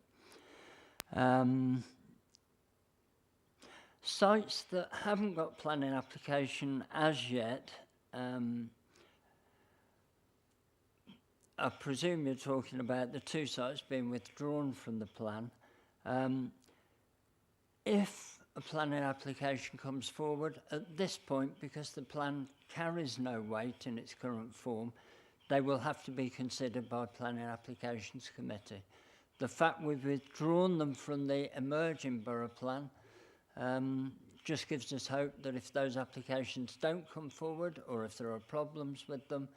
Sites that haven't got planning application as yet, I presume you're talking about the 2 sites being withdrawn from the plan. If a planning application comes forward at this point, because the plan carries no weight in its current form, they will have to be considered by Planning Applications Committee. The fact we've withdrawn them from the emerging borough plan just gives us hope that if those applications don't come forward or if there are problems with them,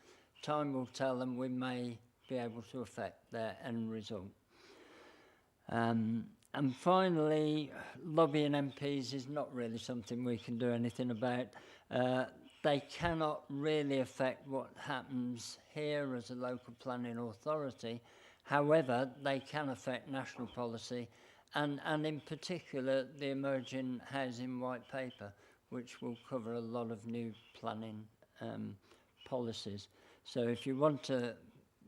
time will tell and we may be able to affect their end result. And finally, lobbying MPs is not really something we can do anything about. They cannot really affect what happens here as a local planning authority. However, they can affect national policy and in particular the emerging housing white paper, which will cover a lot of new planning policies. So if you want to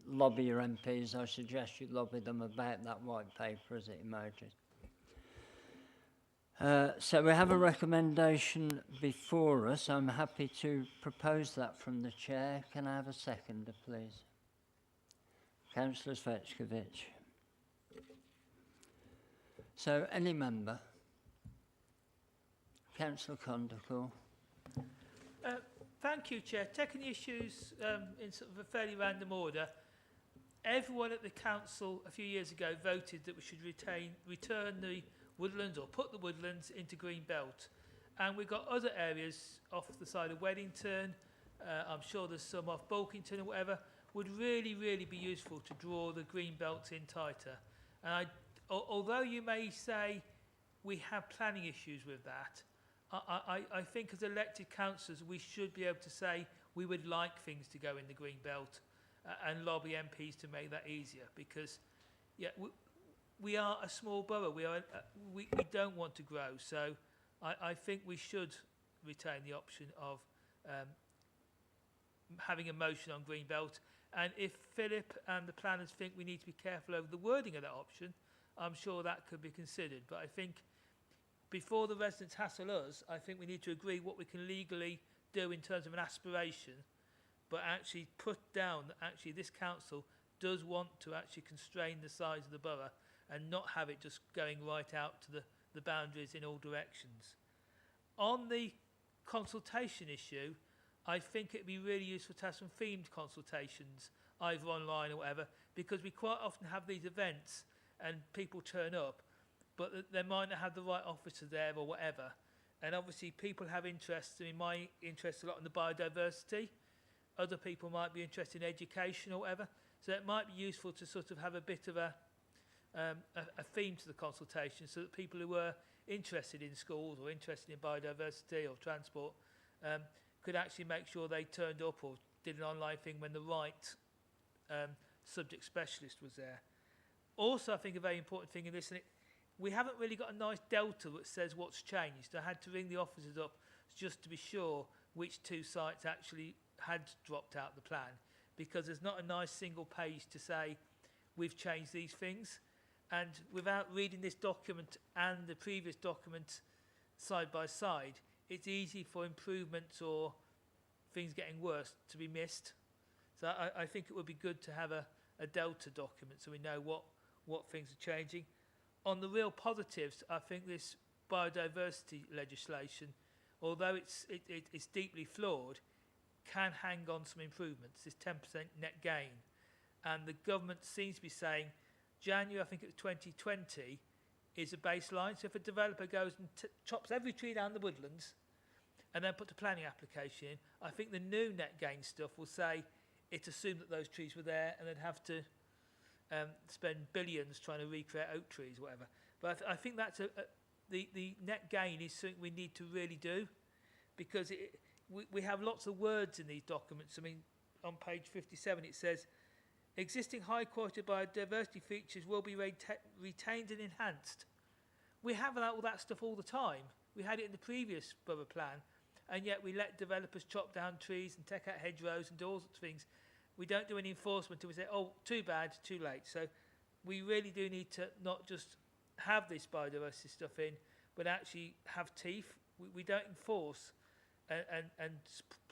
lobby your MPs, I suggest you lobby them about that white paper as it emerges. So we have a recommendation before us. I'm happy to propose that from the chair. Can I have a seconder, please? Councillor Svechkovic. So any member? Councillor Condical. Thank you, Chair. Taking the issues in sort of a fairly random order, everyone at the council a few years ago voted that we should return the woodlands or put the woodlands into green belt. And we've got other areas off the side of Weddington, I'm sure there's some off Bulkington or whatever, would really, really be useful to draw the green belts in tighter. And although you may say we have planning issues with that, I think as elected councillors we should be able to say we would like things to go in the green belt and lobby MPs to make that easier, because we are a small borough, we don't want to grow, so I think we should retain the option of having a motion on green belt. And if Philip and the planners think we need to be careful over the wording of that option, I'm sure that could be considered. But I think before the residents hassle us, I think we need to agree what we can legally do in terms of an aspiration, but actually put down that actually this council does want to actually constrain the size of the borough and not have it just going right out to the boundaries in all directions. On the consultation issue, I think it'd be really useful to have some themed consultations, either online or whatever, because we quite often have these events and people turn up, but they might not have the right officer there or whatever. And obviously people have interests. I mean, my interest a lot in the biodiversity. Other people might be interested in education or whatever. So it might be useful to sort of have a bit of a theme to the consultation, so that people who were interested in schools or interested in biodiversity or transport could actually make sure they turned up or did an online thing when the right subject specialist was there. Also, I think a very important thing in this, and we haven't really got a nice delta that says what's changed. I had to ring the officers up just to be sure which 2 sites actually had dropped out the plan, because there's not a nice single page to say we've changed these things. And without reading this document and the previous document side by side, it's easy for improvements or things getting worse to be missed. So I think it would be good to have a delta document so we know what things are changing. On the real positives, I think this biodiversity legislation, although it's deeply flawed, can hang on some improvements, this 10% net gain. And the government seems to be saying January, I think it was 2020, is a baseline. So if a developer goes and chops every tree down the woodlands and then puts a planning application in, I think the new net gain stuff will say it's assumed that those trees were there and they'd have to spend billions trying to recreate oak trees, whatever. But I think that's the net gain is something we need to really do, because we have lots of words in these documents. I mean, on page 57 it says, existing high quality biodiversity features will be retained and enhanced. We have all that stuff all the time. We had it in the previous Borough Plan, and yet we let developers chop down trees and take out hedgerows and do all sorts of things. We don't do any enforcement until we say, oh, too bad, too late. So we really do need to not just have this biodiversity stuff in, but actually have teeth. We don't enforce and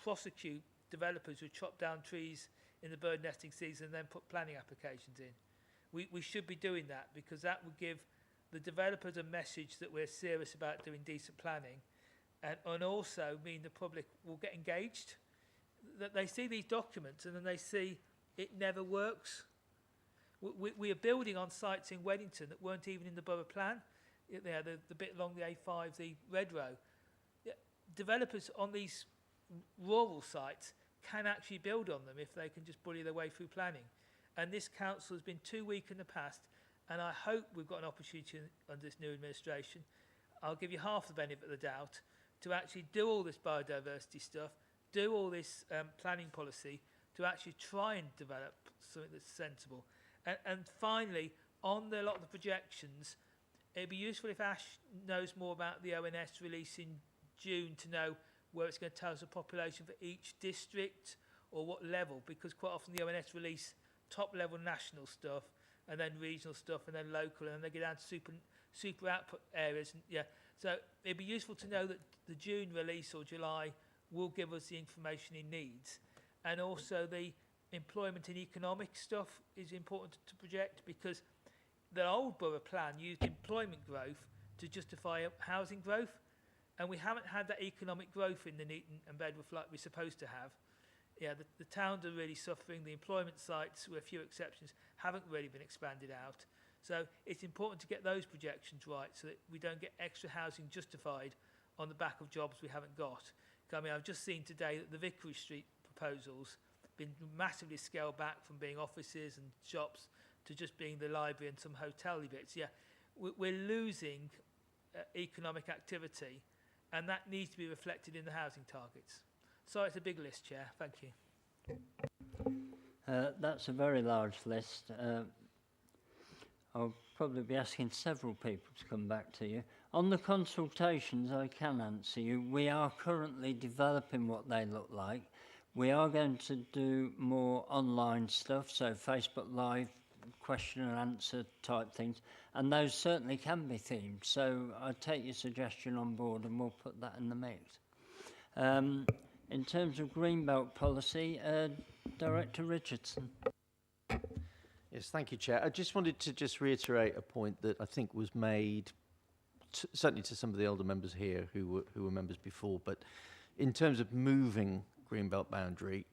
prosecute developers who chop down trees in the bird nesting season and then put planning applications in. We should be doing that, because that would give the developers a message that we're serious about doing decent planning, and also mean the public will get engaged, that they see these documents and then they see it never works. We are building on sites in Weddington that weren't even in the Borough Plan. The bit along the A5, the Red Row. Developers on these rural sites can actually build on them if they can just bully their way through planning. And this council has been too weak in the past, and I hope we've got an opportunity under this new administration. I'll give you half the benefit of the doubt to actually do all this biodiversity stuff, do all this planning policy, to actually try and develop something that's sensible. And finally, on a lot of the projections, it'd be useful if Ash knows more about the ONS release in June, to know where it's going to tell us the population for each district or what level, because quite often the ONS release top level national stuff and then regional stuff and then local, and then they get down to super output areas. And yeah, so it'd be useful to know that the June release or July will give us the information it needs. And also the employment and economic stuff is important to project, because the old Borough Plan used employment growth to justify housing growth, and we haven't had that economic growth in Nuneaton and Bedworth like we're supposed to have. Yeah, the towns are really suffering. The employment sites, with a few exceptions, haven't really been expanded out. So it's important to get those projections right, so that we don't get extra housing justified on the back of jobs we haven't got. I mean, I've just seen today that the Vicarage Street proposals been massively scaled back from being offices and shops to just being the library and some hotel-y bits. Yeah, we're losing economic activity, and that needs to be reflected in the housing targets. So it's a big list, Chair. Thank you. That's a very large list. I'll probably be asking several people to come back to you. On the consultations, I can answer you. We are currently developing what they look like. We are going to do more online stuff, so Facebook Live, question and answer type things, and those certainly can be themed. So I take your suggestion on board and we'll put that in the mix. In terms of Greenbelt policy, Director Richardson. Yes, thank you, Chair. I just wanted to reiterate a point that I think was made, certainly to some of the older members here who were members before, but in terms of moving Greenbelt boundary,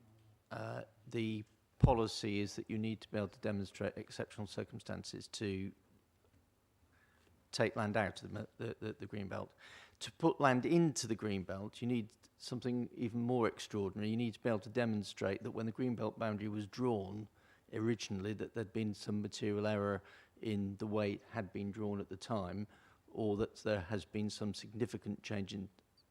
the policy is that you need to be able to demonstrate exceptional circumstances to take land out of the Greenbelt. To put land into the Greenbelt, you need something even more extraordinary. You need to be able to demonstrate that when the Greenbelt boundary was drawn originally, that there'd been some material error in the way it had been drawn at the time, or that there has been some significant change in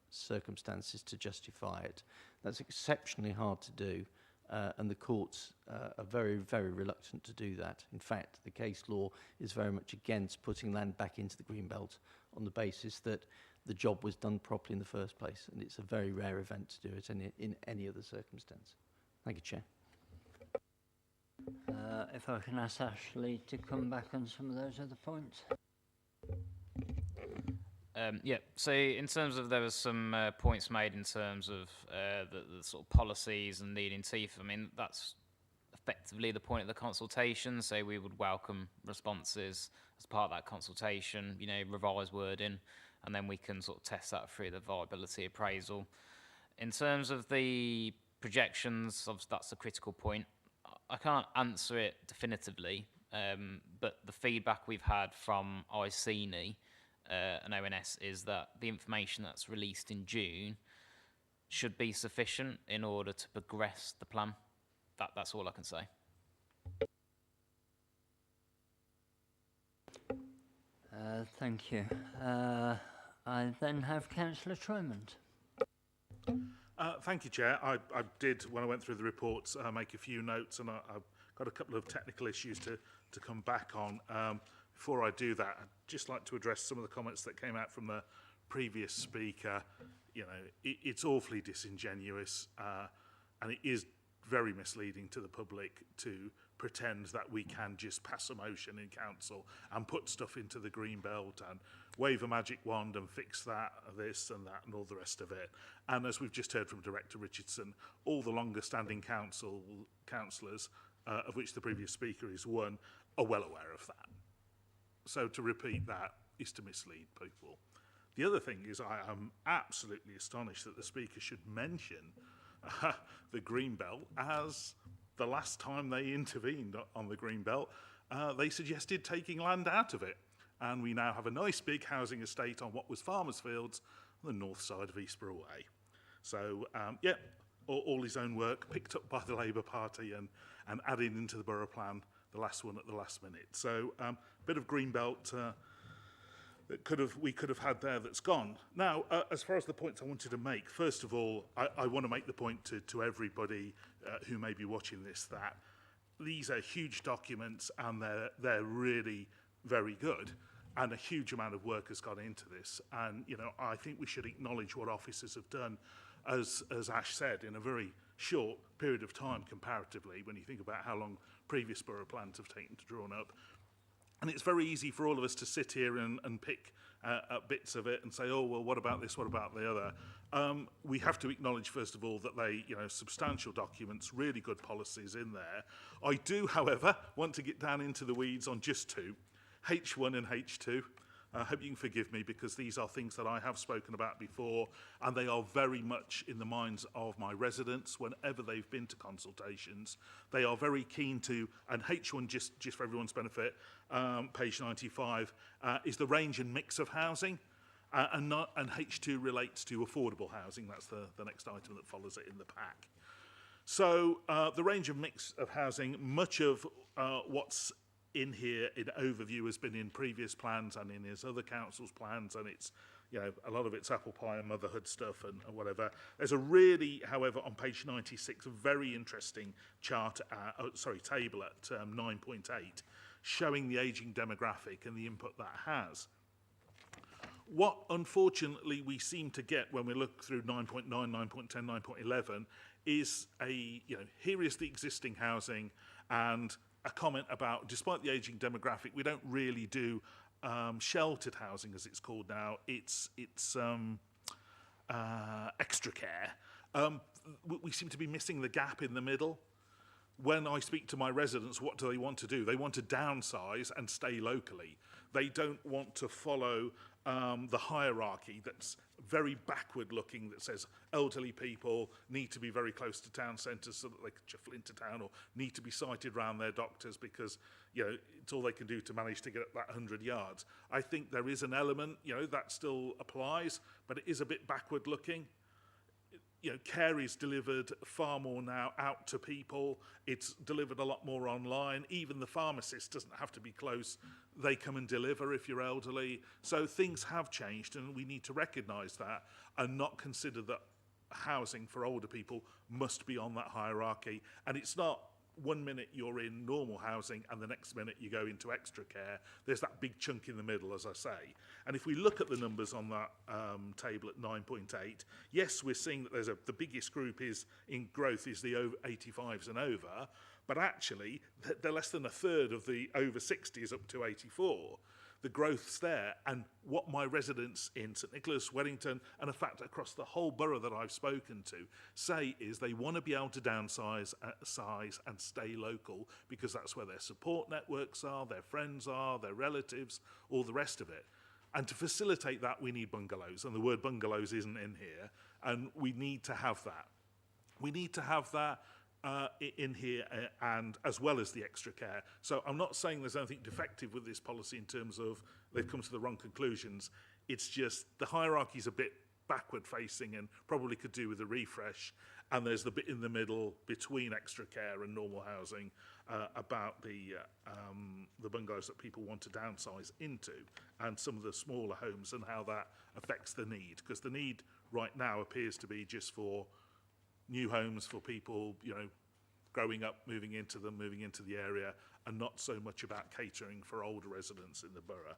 circumstances to justify it. That's exceptionally hard to do, and the courts are very, very reluctant to do that. In fact, the case law is very much against putting land back into the Greenbelt on the basis that the job was done properly in the first place, and it's a very rare event to do it in any other circumstance. Thank you, Chair. If I can ask Ashley to come back on some of those other points. Yeah, so in terms of, there was some points made in terms of the sort of policies and needing teeth. I mean, that's effectively the point of the consultation, so we would welcome responses as part of that consultation, you know, revised wording, and then we can sort of test that through the viability appraisal. In terms of the projections, obviously that's a critical point. I can't answer it definitively, but the feedback we've had from ICNI and ONS is that the information that's released in June should be sufficient in order to progress the plan. That's all I can say. Thank you. I then have Councillor Tremont. Thank you, Chair. I did, when I went through the reports, make a few notes, and I've got a couple of technical issues to come back on. Before I do that, I'd just like to address some of the comments that came out from the previous speaker. You know, it's awfully disingenuous, and it is very misleading to the public to pretend that we can just pass a motion in council and put stuff into the green belt and wave a magic wand and fix that, this and that and all the rest of it. And as we've just heard from Director Richardson, all the longer standing councillors, of which the previous speaker is one, are well aware of that. So to repeat that is to mislead people. The other thing is I am absolutely astonished that the speaker should mention the Greenbelt, as the last time they intervened on the Greenbelt, they suggested taking land out of it. And we now have a nice big housing estate on what was Farmers Fields on the north side of Eastborough Way. So, yeah, all his own work picked up by the Labour Party and added into the Borough Plan, the last one at the last minute. So, a bit of Greenbelt that we could have had there that's gone. Now, as far as the points I wanted to make, first of all, I want to make the point to everybody who may be watching this that these are huge documents and they're really very good, and a huge amount of work has gone into this. And you know, I think we should acknowledge what officers have done, as Ash said, in a very short period of time comparatively, when you think about how long previous borough plans have taken to drawn up. And it's very easy for all of us to sit here and pick at bits of it and say, oh, well, what about this, what about the other? We have to acknowledge, first of all, that they, you know, substantial documents, really good policies in there. I do, however, want to get down into the weeds on just two, H1 and H2. I hope you can forgive me, because these are things that I have spoken about before, and they are very much in the minds of my residents whenever they've been to consultations. They are very keen to, and H1, just for everyone's benefit, page 95, is the range and mix of housing, and H2 relates to affordable housing. That's the next item that follows it in the pack. So the range and mix of housing, much of what's in here in overview has been in previous plans and in his other council's plans, and it's, you know, a lot of it's apple pie and motherhood stuff and whatever. There's a really, however, on page 96, a very interesting chart, table at 9.8, showing the ageing demographic and the input that has. What, unfortunately, we seem to get when we look through 9.9, 9.10, 9.11 is here is the existing housing, and a comment about, despite the ageing demographic, we don't really do sheltered housing, as it's called now. It's extra care. We seem to be missing the gap in the middle. When I speak to my residents, what do they want to do? They want to downsize and stay locally. They don't want to follow the hierarchy that's very backward looking, that says elderly people need to be very close to town centres so that they can shuffle into town, or need to be sighted round their doctors because, you know, it's all they can do to manage to get up that 100 yards. I think there is an element, you know, that still applies, but it is a bit backward looking. You know, care is delivered far more now out to people. It's delivered a lot more online. Even the pharmacist doesn't have to be close. They come and deliver if you're elderly. So things have changed, and we need to recognise that and not consider that housing for older people must be on that hierarchy. And it's not 1 minute you're in normal housing and the next minute you go into extra care. There's that big chunk in the middle, as I say. And if we look at the numbers on that table at 9.8, yes, we're seeing that the biggest group is in growth is the over 85s and over, but actually they're less than a third of the over 60s up to 84. The growth's there, and what my residents in St Nicholas, Wellington, and in fact across the whole borough that I've spoken to say is they want to be able to downsize, size and stay local, because that's where their support networks are, their friends are, their relatives, all the rest of it. And to facilitate that, we need bungalows, and the word bungalows isn't in here, and we need to have that. We need to have that in here, and as well as the extra care. So I'm not saying there's anything defective with this policy in terms of they've come to the wrong conclusions. It's just the hierarchy's a bit backward facing and probably could do with a refresh. And there's the bit in the middle between extra care and normal housing about the bungalows that people want to downsize into, and some of the smaller homes and how that affects the need. Because the need right now appears to be just for new homes for people, you know, growing up, moving into them, moving into the area, and not so much about catering for older residents in the borough.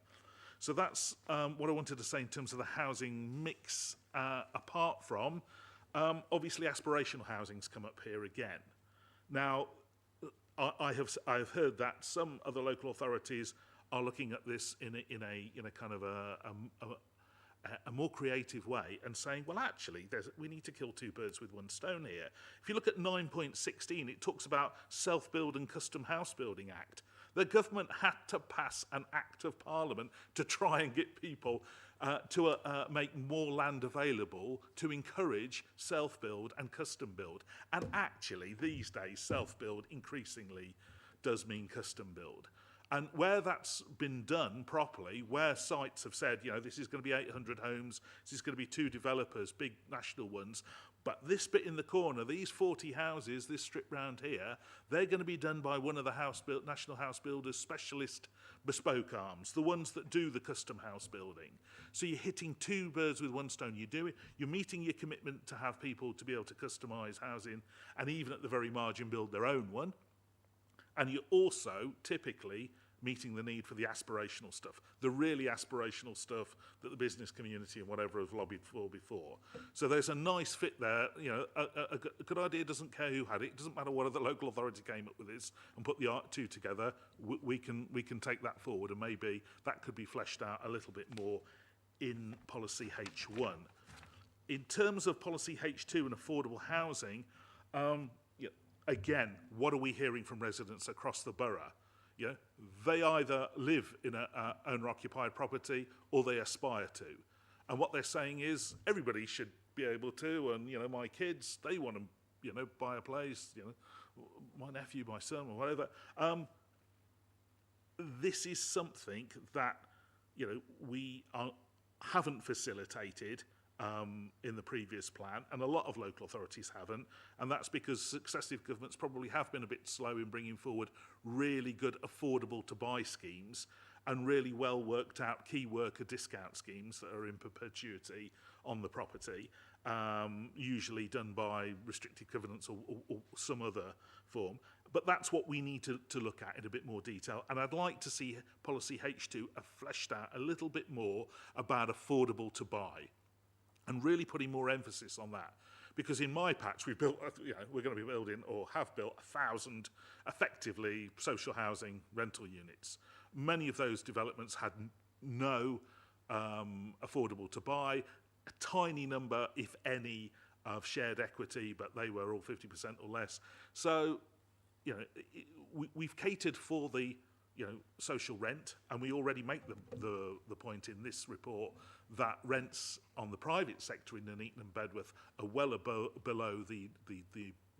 So that's what I wanted to say in terms of the housing mix, apart from, obviously aspirational housing's come up here again. Now, I have heard that some other local authorities are looking at this in a kind of a more creative way and saying, well, actually, we need to kill two birds with one stone here. If you look at 9.16, it talks about Self-Build and Custom House Building Act. The government had to pass an act of parliament to try and get people to make more land available to encourage self-build and custom build. And actually, these days, self-build increasingly does mean custom build. And where that's been done properly, where sites have said, you know, this is going to be 800 homes, this is going to be 2 developers, big national ones, but this bit in the corner, these 40 houses, this strip round here, they're going to be done by one of the national house builders' specialist bespoke arms, the ones that do the custom house building. So you're hitting 2 birds with one stone. You're meeting your commitment to have people to be able to customise housing and even at the very margin build their own one. And you're also typically meeting the need for the aspirational stuff, the really aspirational stuff that the business community and whatever have lobbied for before. So there's a nice fit there. You know, a good idea doesn't care who had it. It doesn't matter whether the local authority came up with this and put the two together. We can take that forward, and maybe that could be fleshed out a little bit more in policy H1. In terms of policy H2 and affordable housing, again, what are we hearing from residents across the borough? You know, they either live in an owner-occupied property or they aspire to. And what they're saying is everybody should be able to, and, you know, my kids, they want to, you know, buy a place, you know, my nephew, my son, or whatever. This is something that, you know, we haven't facilitated in the previous plan, and a lot of local authorities haven't, and that's because successive governments probably have been a bit slow in bringing forward really good affordable to buy schemes and really well worked out key worker discount schemes that are in perpetuity on the property, usually done by restricted covenants or some other form. But that's what we need to look at in a bit more detail, and I'd like to see policy H2 fleshed out a little bit more about affordable to buy, and really putting more emphasis on that. Because in my patch, we've built, you know, we're going to be building or have built 1,000 effectively social housing rental units. Many of those developments had no affordable to buy, a tiny number, if any, of shared equity, but they were all 50% or less. So, you know, we've catered for the, you know, social rent, and we already make the point in this report that rents on the private sector in Nuneaton and Bedworth are well below the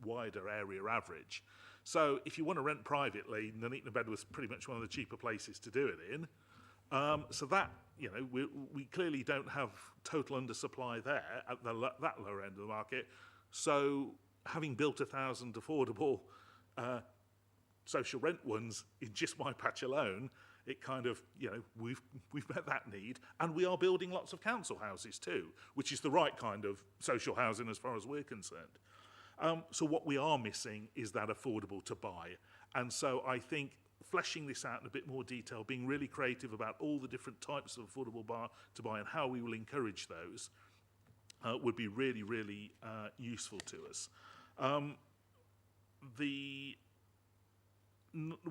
wider area average. So if you want to rent privately, Nuneaton and Bedworth is pretty much one of the cheaper places to do it in. So that, you know, we clearly don't have total undersupply there at that lower end of the market. So having built 1,000 affordable social rent ones in just my patch alone, it kind of, you know, we've met that need, and we are building lots of council houses too, which is the right kind of social housing as far as we're concerned. So what we are missing is that affordable to buy, and so I think fleshing this out in a bit more detail, being really creative about all the different types of affordable to buy and how we will encourage those, would be really, really useful to us.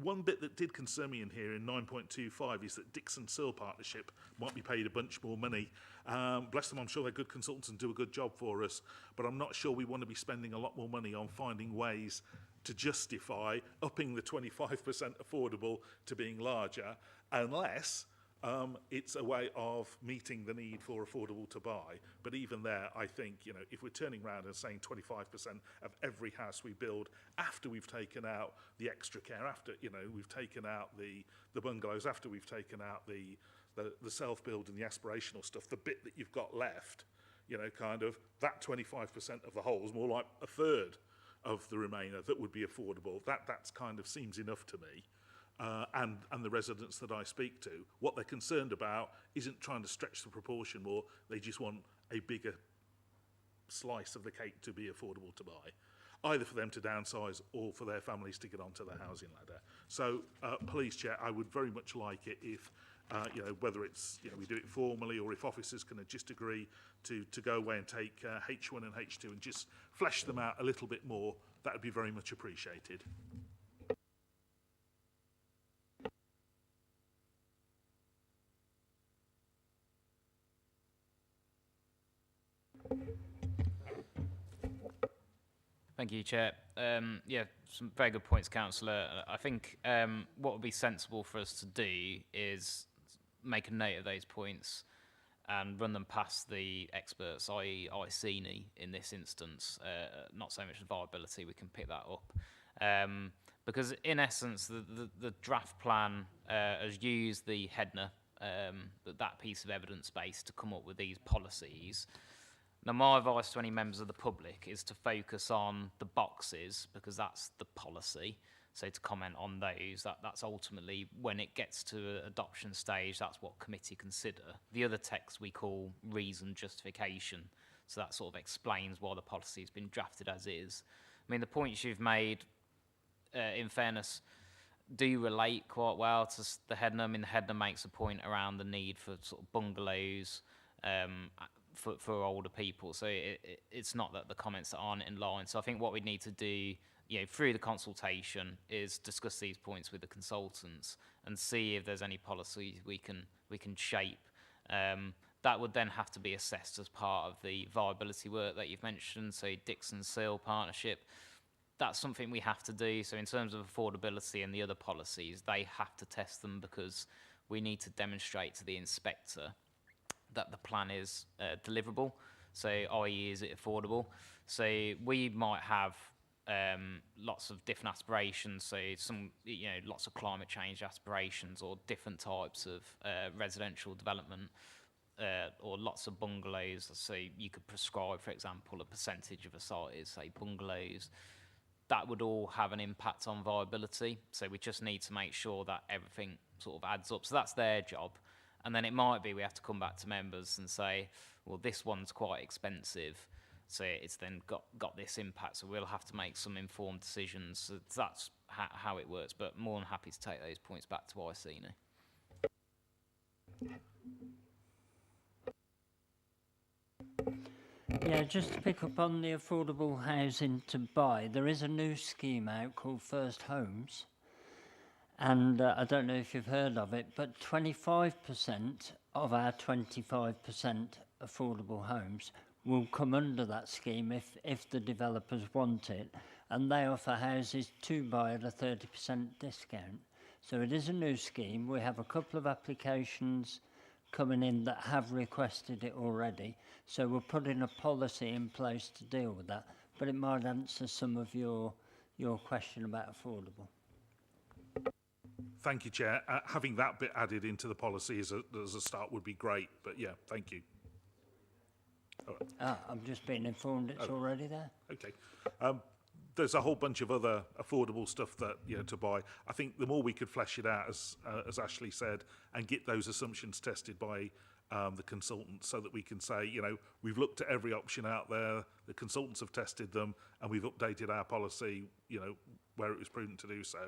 One bit that did concern me in here in 9.25 is that Dixon Searle Partnership might be paid a bunch more money. Bless them, I'm sure they're good consultants and do a good job for us, but I'm not sure we want to be spending a lot more money on finding ways to justify upping the 25% affordable to being larger, unless it's a way of meeting the need for affordable to buy. But even there, I think, you know, if we're turning around and saying 25% of every house we build after we've taken out the extra care, after, you know, we've taken out the bungalows, after we've taken out the self-build and the aspirational stuff, the bit that you've got left, you know, kind of that 25% of the whole is more like a third of the remainder that would be affordable. That's kind of seems enough to me. And the residents that I speak to, what they're concerned about isn't trying to stretch the proportion more, they just want a bigger slice of the cake to be affordable to buy, either for them to downsize or for their families to get onto the housing ladder. So please, Chair, I would very much like it if, you know, whether it's, you know, we do it formally or if officers can just agree to go away and take H1 and H2 and just flesh them out a little bit more, that would be very much appreciated. Thank you, Chair. Yeah, some very good points, Councillor. I think what would be sensible for us to do is make a note of those points and run them past the experts, i.e. ICNI in this instance, not so much the viability, we can pick that up. Because in essence, the draft plan has used the HEDNA, that piece of evidence base to come up with these policies. Now, my advice to any members of the public is to focus on the boxes, because that's the policy. So to comment on those, that's ultimately, when it gets to an adoption stage, that's what committee consider. The other text we call reason justification. So that sort of explains why the policy has been drafted as is. I mean, the points you've made, in fairness, do relate quite well to the HEDNA. I mean, the HEDNA makes a point around the need for sort of bungalows, for older people, so it's not that the comments aren't in line. So I think what we need to do, you know, through the consultation, is discuss these points with the consultants and see if there's any policies we can shape. That would then have to be assessed as part of the viability work that you've mentioned. So Dixon Seal partnership, that's something we have to do. So in terms of affordability and the other policies, they have to test them, because we need to demonstrate to the inspector that the plan is deliverable, so i.e. is it affordable. So we might have lots of different aspirations, so some, you know, lots of climate change aspirations or different types of residential development, or lots of bungalows. So you could prescribe, for example, a percentage of a site is, say, bungalows. That would all have an impact on viability, so we just need to make sure that everything sort of adds up. So that's their job. And then it might be we have to come back to members and say, well, this one's quite expensive, so it's then got this impact, so we'll have to make some informed decisions. So that's how it works, but more than happy to take those points back to ICNI. Yeah, just to pick up on the affordable housing to buy, there is a new scheme out called First Homes. And I don't know if you've heard of it, but 25% of our 25% affordable homes will come under that scheme if the developers want it. And they offer houses to buy at a 30% discount. So it is a new scheme. We have a couple of applications coming in that have requested it already. So we're putting a policy in place to deal with that. But it might answer some of your question about affordable. Thank you, Chair. Having that bit added into the policy as a start would be great, but yeah, thank you. I'm just being informed it's already there. Okay. There's a whole bunch of other affordable stuff that, you know, to buy. I think the more we could flesh it out, as Ashley said, and get those assumptions tested by the consultants, so that we can say, you know, we've looked at every option out there, the consultants have tested them, and we've updated our policy, you know, where it was prudent to do so.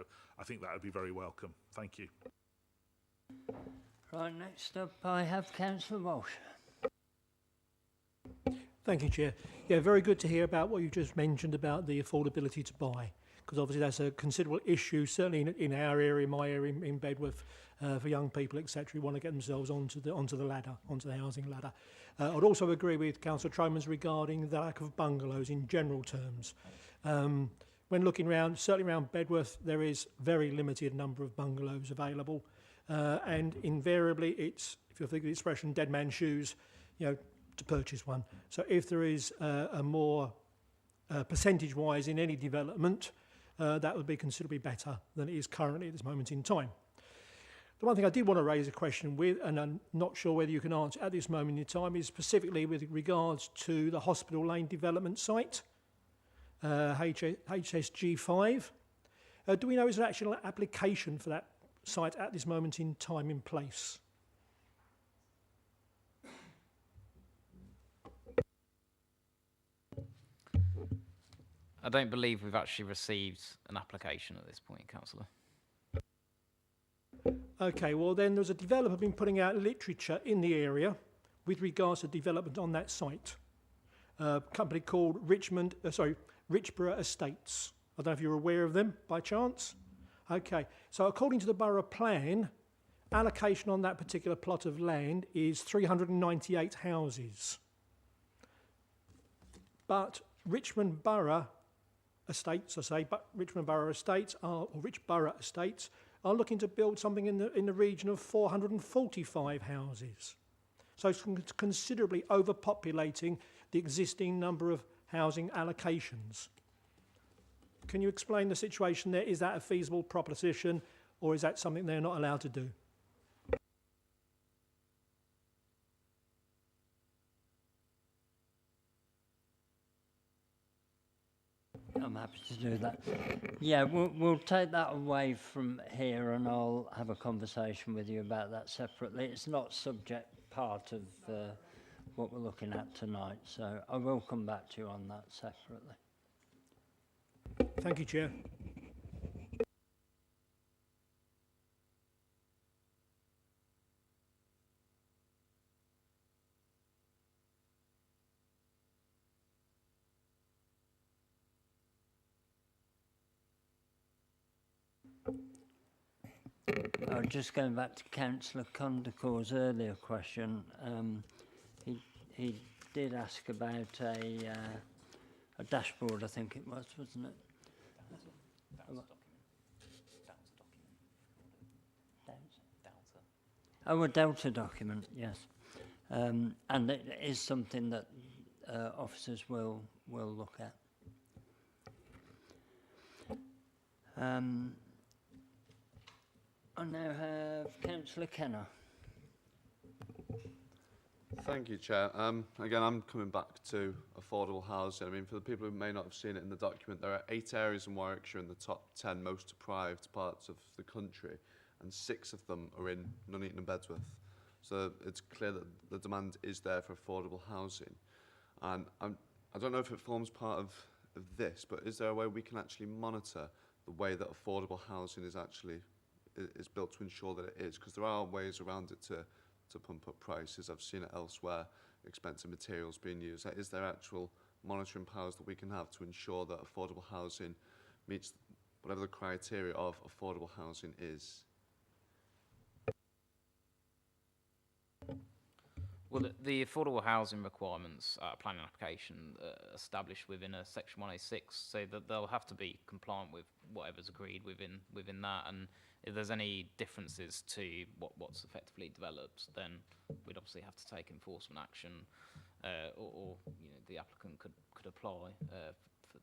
I think that would be very welcome. Thank you. Right, next up I have Councillor Walsh. Thank you, Chair. Yeah, very good to hear about what you just mentioned about the affordability to buy, because obviously that's a considerable issue, certainly in our area, my area in Bedworth, for young people, etc., who want to get themselves onto the ladder, onto the housing ladder. I'd also agree with Councillor Tromans regarding the lack of bungalows in general terms. When looking around, certainly around Bedworth, there is very limited number of bungalows available, and invariably it's, if you think of the expression, dead man's shoes, you know, to purchase one. So if there is a more percentage-wise in any development, that would be considerably better than it is currently at this moment in time. The one thing I did want to raise a question with, and I'm not sure whether you can answer at this moment in time, is specifically with regards to the Hospital Lane development site, HSG5. Do we know is there actually an application for that site at this moment in time in place? I don't believe we've actually received an application at this point, Councillor. Okay, well then there's a developer been putting out literature in the area with regards to development on that site. A company called Richborough Estates. I don't know if you're aware of them by chance. Okay, so according to the Borough Plan, allocation on that particular plot of land is 398 houses. But Richmond Borough Estates are looking to build something in the region of 445 houses. So it's considerably overpopulating the existing number of housing allocations. Can you explain the situation there? Is that a feasible proposition, or is that something they're not allowed to do? I'm happy to do that. Yeah, we'll take that away from here and I'll have a conversation with you about that separately. It's not subject part of what we're looking at tonight, so I will come back to you on that separately. Thank you, Chair. Just going back to Councillor Condacor's earlier question, he did ask about a dashboard, I think it was, wasn't it? Oh, a Delta document, yes. And it is something that officers will look at. I now have Councillor Kenner. Thank you, Chair. Again, I'm coming back to affordable housing. I mean, for the people who may not have seen it in the document, there are 8 areas in Warwickshire in the top 10 most deprived parts of the country, and 6 of them are in Nuneaton and Bedworth. So it's clear that the demand is there for affordable housing. And I don't know if it forms part of this, but is there a way we can actually monitor the way that affordable housing is actually is built to ensure that it is? Because there are ways around it to pump up prices. I've seen it elsewhere, expensive materials being used. Is there actual monitoring powers that we can have to ensure that affordable housing meets whatever the criteria of affordable housing is? Well, the affordable housing requirements planning application established within a Section 106, so that they'll have to be compliant with whatever's agreed within that. And if there's any differences to what's effectively developed, then we'd obviously have to take enforcement action, or you know, the applicant could apply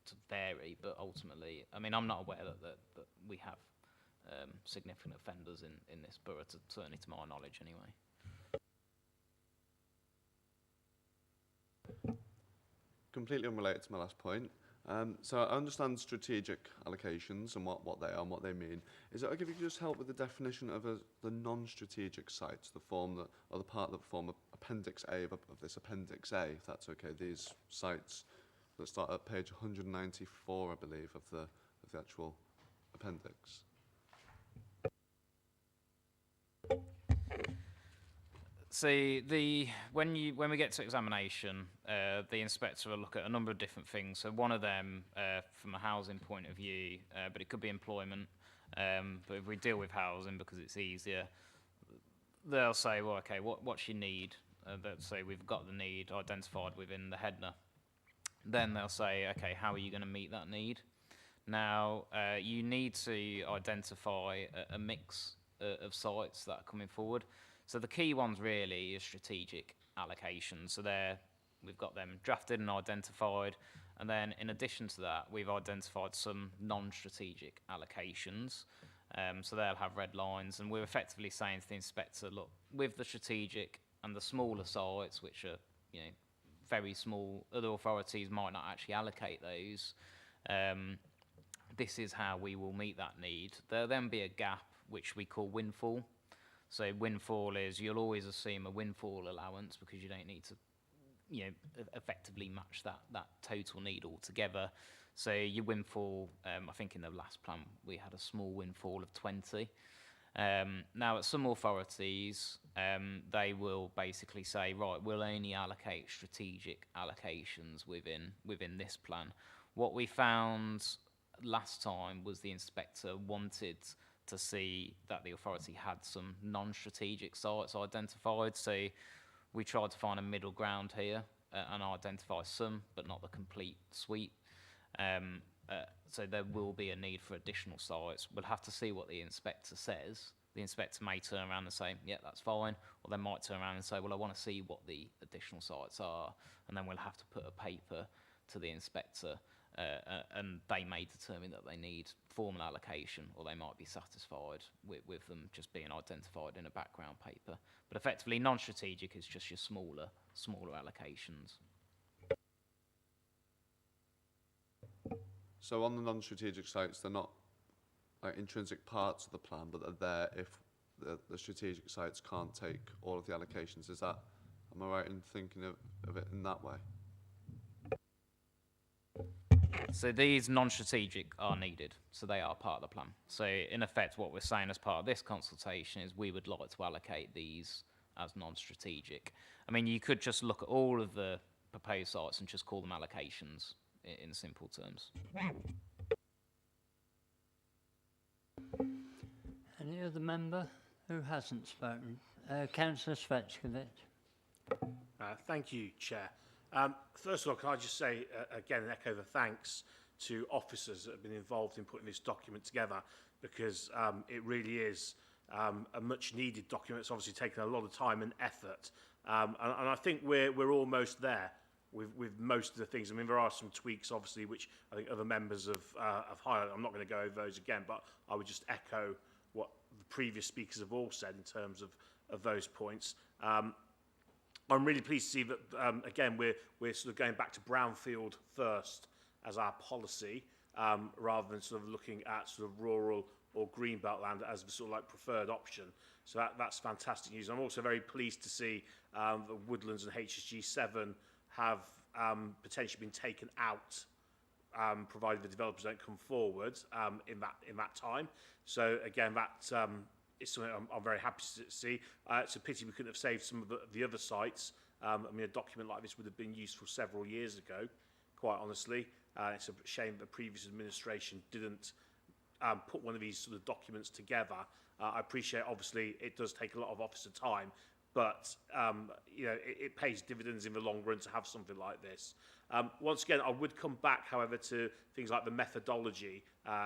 to vary. But ultimately, I mean, I'm not aware that we have significant offenders in this borough, certainly to my knowledge, anyway. Completely unrelated to my last point. So I understand strategic allocations and what they are and what they mean. Is it okay if you could just help with the definition of the non-strategic sites, the form that, or the part that form Appendix A of this Appendix A, if that's okay? These sites that start at page 194, I believe, of the actual appendix. So when we get to examination, the inspector will look at a number of different things. So one of them, from a housing point of view, but it could be employment. But if we deal with housing because it's easier, they'll say, well, okay, what's your need? They'll say we've got the need identified within the headner. Then they'll say, okay, how are you going to meet that need? Now, you need to identify a mix of sites that are coming forward. So the key ones really is strategic allocation. So we've got them drafted and identified, and then in addition to that, we've identified some non-strategic allocations. So they'll have red lines, and we're effectively saying to the inspector, look, with the strategic and the smaller sites, which are, you know, very small, other authorities might not actually allocate those. This is how we will meet that need. There'll then be a gap, which we call windfall. So windfall is, you'll always assume a windfall allowance because you don't need to, you know, effectively match that total need altogether. So your windfall, I think in the last plan we had a small windfall of 20. Now at some authorities, they will basically say, right, we'll only allocate strategic allocations within this plan. What we found last time was the inspector wanted to see that the authority had some non-strategic sites identified. So we tried to find a middle ground here and identify some, but not the complete suite. So there will be a need for additional sites. We'll have to see what the inspector says. The inspector may turn around and say, yeah, that's fine. Or they might turn around and say, well, I want to see what the additional sites are. And then we'll have to put a paper to the inspector, and they may determine that they need formal allocation, or they might be satisfied with them just being identified in a background paper. But effectively, non-strategic is just your smaller allocations. So on the non-strategic sites, they're not like intrinsic parts of the plan, but they're there if the strategic sites can't take all of the allocations. Is that, am I right in thinking of it in that way? So these non-strategic are needed, so they are part of the plan. So in effect, what we're saying as part of this consultation is we would like to allocate these as non-strategic. I mean, you could just look at all of the proposed sites and just call them allocations in simple terms. Any other member who hasn't spoken? Councillor Svechkovic. Thank you, Chair. First of all, can I just say, again, and echo the thanks to officers that have been involved in putting this document together, because it really is a much-needed document. It's obviously taken a lot of time and effort, and I think we're almost there with most of the things. I mean, there are some tweaks, obviously, which I think other members have highlighted. I'm not going to go over those again, but I would just echo what the previous speakers have all said in terms of those points. I'm really pleased to see that, again, we're sort of going back to brownfield first as our policy, rather than sort of looking at sort of rural or greenbelt land as the sort of like preferred option. So that's fantastic news. I'm also very pleased to see the Woodlands and HSG 7 have potentially been taken out, provided the developers don't come forward in that time. So again, that it's something I'm very happy to see. It's a pity we couldn't have saved some of the other sites. I mean, a document like this would have been useful several years ago, quite honestly. It's a shame that the previous administration didn't put one of these sort of documents together. I appreciate, obviously, it does take a lot of officer time, but you know, it pays dividends in the long run to have something like this. Once again, I would come back, however, to things like the methodology.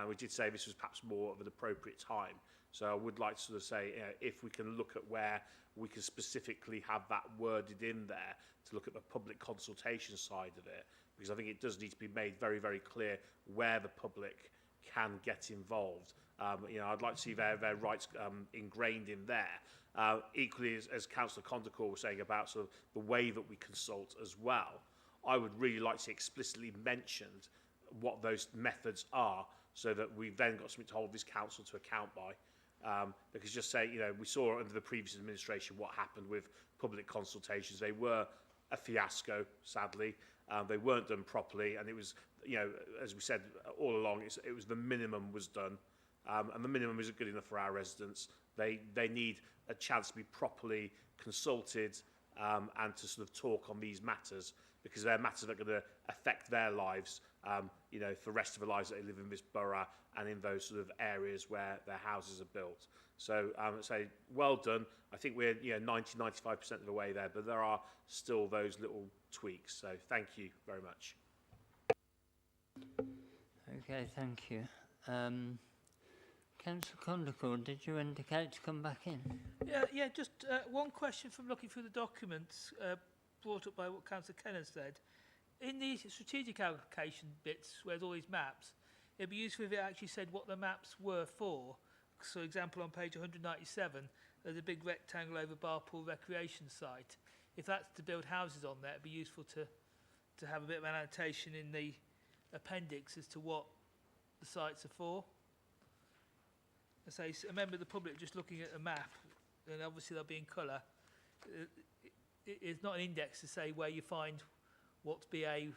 We did say this was perhaps more of an appropriate time. So I would like to sort of say, you know, if we can look at where we can specifically have that worded in there to look at the public consultation side of it, because I think it does need to be made very, very clear where the public can get involved. You know, I'd like to see their rights ingrained in there. Equally, as Councillor Condacor was saying about sort of the way that we consult as well, I would really like to see explicitly mentioned what those methods are, so that we've then got something to hold this council to account by. Because just say, you know, we saw under the previous administration what happened with public consultations. They were a fiasco, sadly. They weren't done properly, and it was, you know, as we said all along, it was the minimum was done, and the minimum isn't good enough for our residents. They need a chance to be properly consulted and to sort of talk on these matters, because they're matters that are going to affect their lives, you know, for the rest of their lives that they live in this borough and in those sort of areas where their houses are built. So I'd say, well done. I think we're, you know, 90–95% of the way there, but there are still those little tweaks. So thank you very much. Okay, thank you. Councillor Condacor, did you indicate to come back in? Yeah, just one question from looking through the documents brought up by what Councillor Kenneth said. In the strategic allocation bits, where there's all these maps, it'd be useful if it actually said what the maps were for, for example, on page 197, there's a big rectangle over Barpool Recreation Site. If that's to build houses on there, it'd be useful to have a bit of an annotation in the appendix as to what the sites are for. I say, a member of the public just looking at a map, and obviously they'll be in colour, it's not an index to say where you find what's BA1,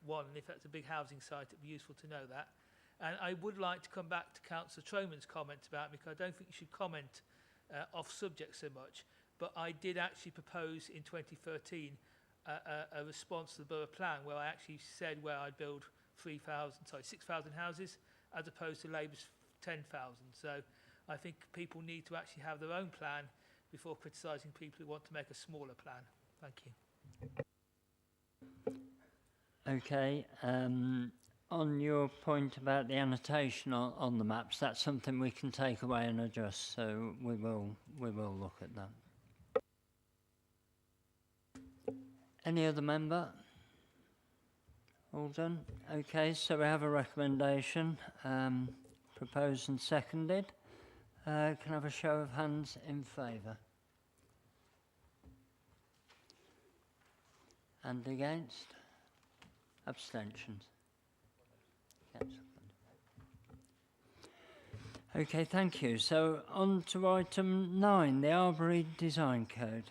and if that's a big housing site, it'd be useful to know that. And I would like to come back to Councillor Troman's comment about it, because I don't think you should comment off subject so much, but I did actually propose in 2013 a response to the Borough Plan where I actually said where I'd build 6,000 houses as opposed to Labour's 10,000. So I think people need to actually have their own plan before criticising people who want to make a smaller plan. Thank you. Okay. On your point about the annotation on the maps, that's something we can take away and adjust. So we will look at that. Any other member? All done? Okay, so we have a recommendation, proposed and seconded. Can I have a show of hands in favour? And against? Abstentions? Okay, thank you. So on to item 9, the Arbory Design Code.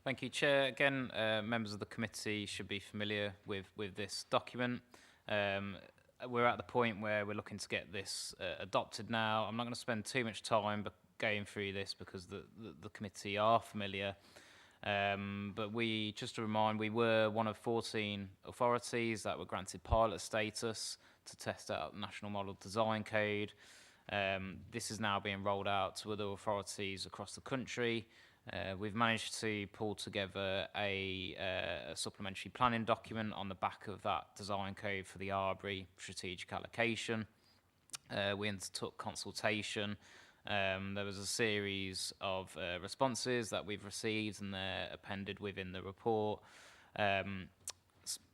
Thank you, Chair. Again, members of the committee should be familiar with this document. We're at the point where we're looking to get this adopted now. I'm not going to spend too much time going through this because the committee are familiar. But just to remind, we were one of 14 authorities that were granted pilot status to test out the National Model Design Code. This is now being rolled out to other authorities across the country. We've managed to pull together a supplementary planning document on the back of that design code for the Arbory strategic allocation. We undertook consultation. There was a series of responses that we've received, and they're appended within the report.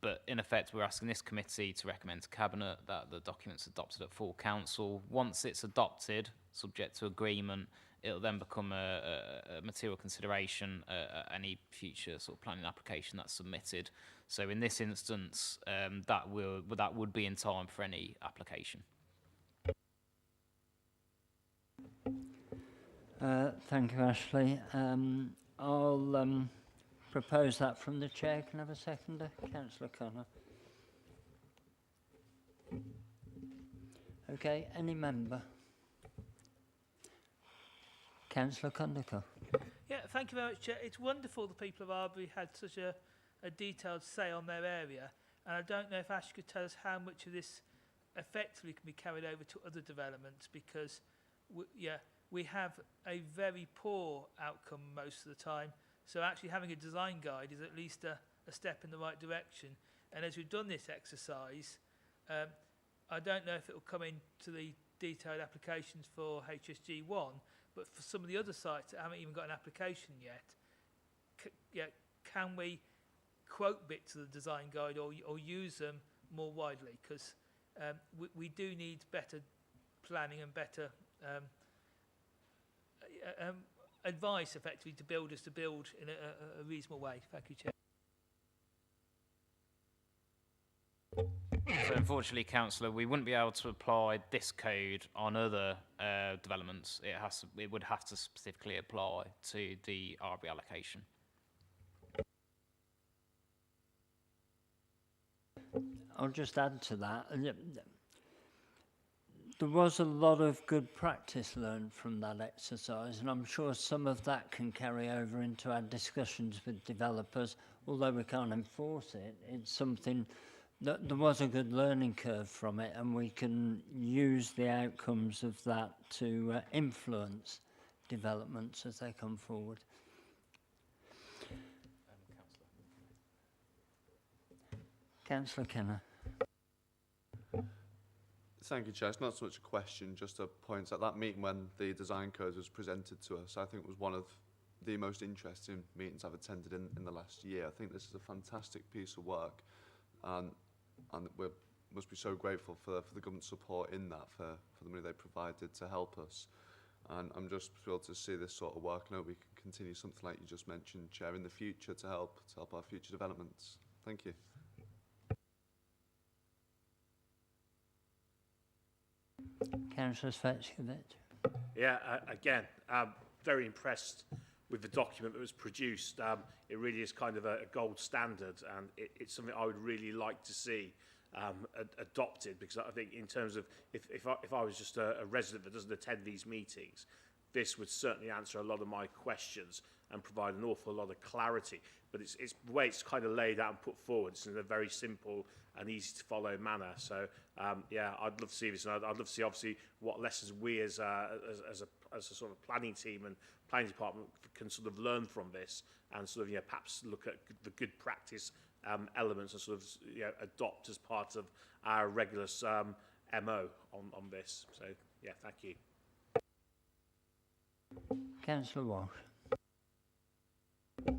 But in effect, we're asking this committee to recommend to Cabinet that the document's adopted at full council. Once it's adopted, subject to agreement, it'll then become a material consideration any future sort of planning application that's submitted. So in this instance, that would be in time for any application. Thank you, Ashley. I'll propose that from the chair. Can I have a seconder? Councillor Connor. Okay, any member? Councillor Condico. Yeah, thank you very much, Chair. It's wonderful the people of Arbury had such a detailed say on their area, and I don't know if Ash could tell us how much of this effectively can be carried over to other developments, because we have a very poor outcome most of the time. So actually having a design guide is at least a step in the right direction. And as we've done this exercise, I don't know if it will come into the detailed applications for HSG1, but for some of the other sites that haven't even got an application yet, can we quote bits of the design guide or use them more widely? Because we do need better planning and better advice, effectively, to builders to build in a reasonable way. Thank you, Chair. So unfortunately, Councillor, we wouldn't be able to apply this code on other developments. It would have to specifically apply to the Arbory allocation. I'll just add to that. There was a lot of good practice learned from that exercise, and I'm sure some of that can carry over into our discussions with developers. Although we can't enforce it, it's something that there was a good learning curve from it, and we can use the outcomes of that to influence developments as they come forward. Councillor Kenner. Thank you, Chair. It's not so much a question, just a point. At that meeting when the design code was presented to us, I think it was one of the most interesting meetings I've attended in the last year. I think this is a fantastic piece of work, and we're must be so grateful for the government support in that, for the money they provided to help us. And I'm just thrilled to see this sort of work, and I hope we can continue something like you just mentioned, Chair, in the future to help our future developments. Thank you. Councillor Svetskovich. Yeah, again, very impressed with the document that was produced. It really is kind of a gold standard, and it's something I would really like to see adopted, because I think in terms of if I was just a resident that doesn't attend these meetings, this would certainly answer a lot of my questions and provide an awful lot of clarity. But it's the way it's kind of laid out and put forward. It's in a very simple and easy to follow manner. So yeah, I'd love to see this, and I'd love to see obviously what lessons we as a sort of planning team and planning department can sort of learn from this, and sort of perhaps look at the good practice elements and sort of adopt as part of our regular MO on this. So yeah, thank you. Councillor Walsh.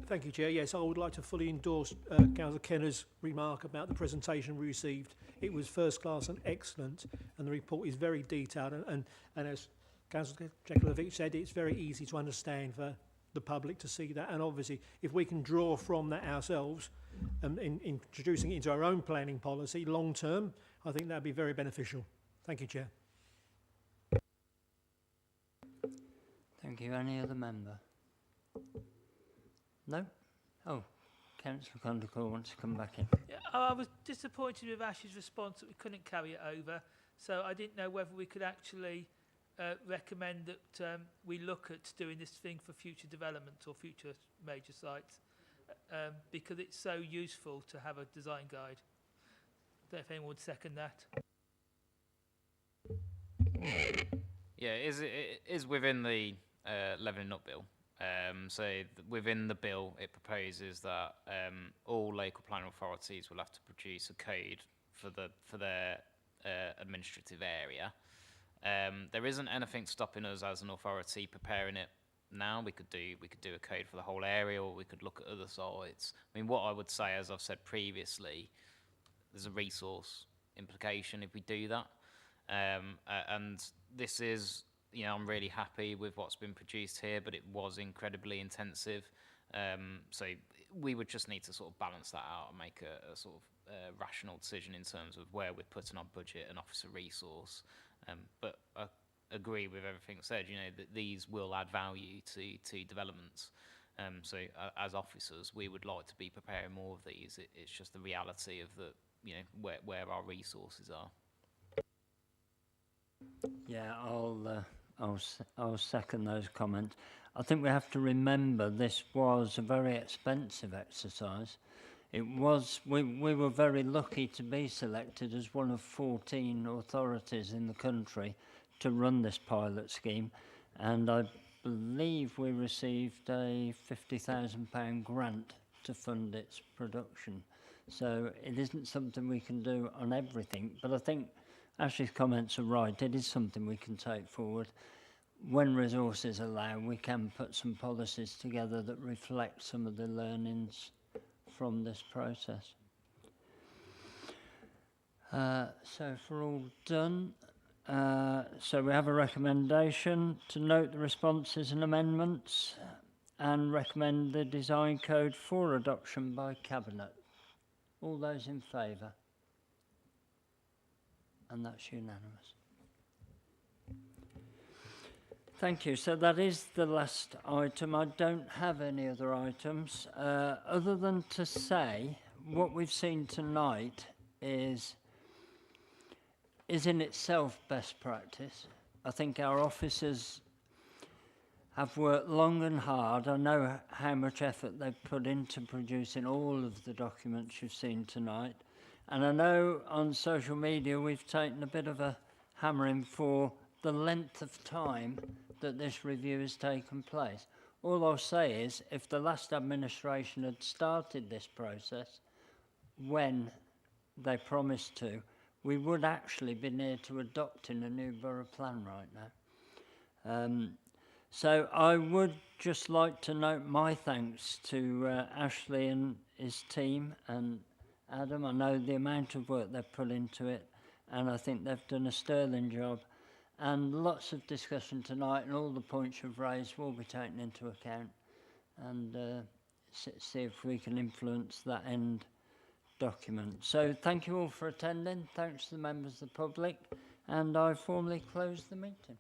Thank you, Chair. Yes, I would like to fully endorse Councillor Kenner's remark about the presentation we received. It was first class and excellent, and the report is very detailed. And as Councillor Jekolovic said, it's very easy to understand for the public to see that. And obviously, if we can draw from that ourselves, in introducing it into our own planning policy long term, I think that would be very beneficial. Thank you, Chair. Thank you. Any other member? No? Oh, Councillor Condicle wants to come back in. Yeah, I was disappointed with Ash's response that we couldn't carry it over, so I didn't know whether we could actually recommend that we look at doing this thing for future development or future major sites, because it's so useful to have a design guide. I don't know if anyone would second that. Yeah, it is within the Levelling Up Bill. Within the bill, it proposes that all local planning authorities will have to produce a code for their administrative area. There isn't anything stopping us as an authority preparing it now. We could do a code for the whole area, or we could look at other sites. I mean, what I would say, as I've said previously, there's a resource implication if we do that, and this is. I'm really happy with what's been produced here, but it was incredibly intensive. So we would just need to sort of balance that out and make a sort of rational decision in terms of where we're putting our budget and officer resource. But I agree with everything said, that these will add value to developments. So as officers, we would like to be preparing more of these. It's just the reality of where our resources are. Yeah, I'll second those comments. I think we have to remember this was a very expensive exercise. It was. We were very lucky to be selected as one of 14 authorities in the country to run this pilot scheme, and I believe we received a £50,000 grant to fund its production. So it isn't something we can do on everything, but I think Ashley's comments are right. It is something we can take forward. When resources allow, we can put some policies together that reflect some of the learnings from this process. So if we're all done, so we have a recommendation to note the responses and amendments and recommend the design code for adoption by Cabinet. All those in favour? And that's unanimous. Thank you. So that is the last item. I don't have any other items, other than to say what we've seen tonight is in itself best practice. I think our officers have worked long and hard. I know how much effort they've put into producing all of the documents you've seen tonight. And I know on social media we've taken a bit of a hammering for the length of time that this review has taken place. All I'll say is, if the last administration had started this process when they promised to, we would actually be near to adopting a new borough plan right now. So I would just like to note my thanks to Ashley and his team and Adam. I know the amount of work they've put into it, and I think they've done a sterling job. And lots of discussion tonight, and all the points you've raised will be taken into account, and see if we can influence that end document. So thank you all for attending. Thanks to the members of the public, and I formally close the meeting.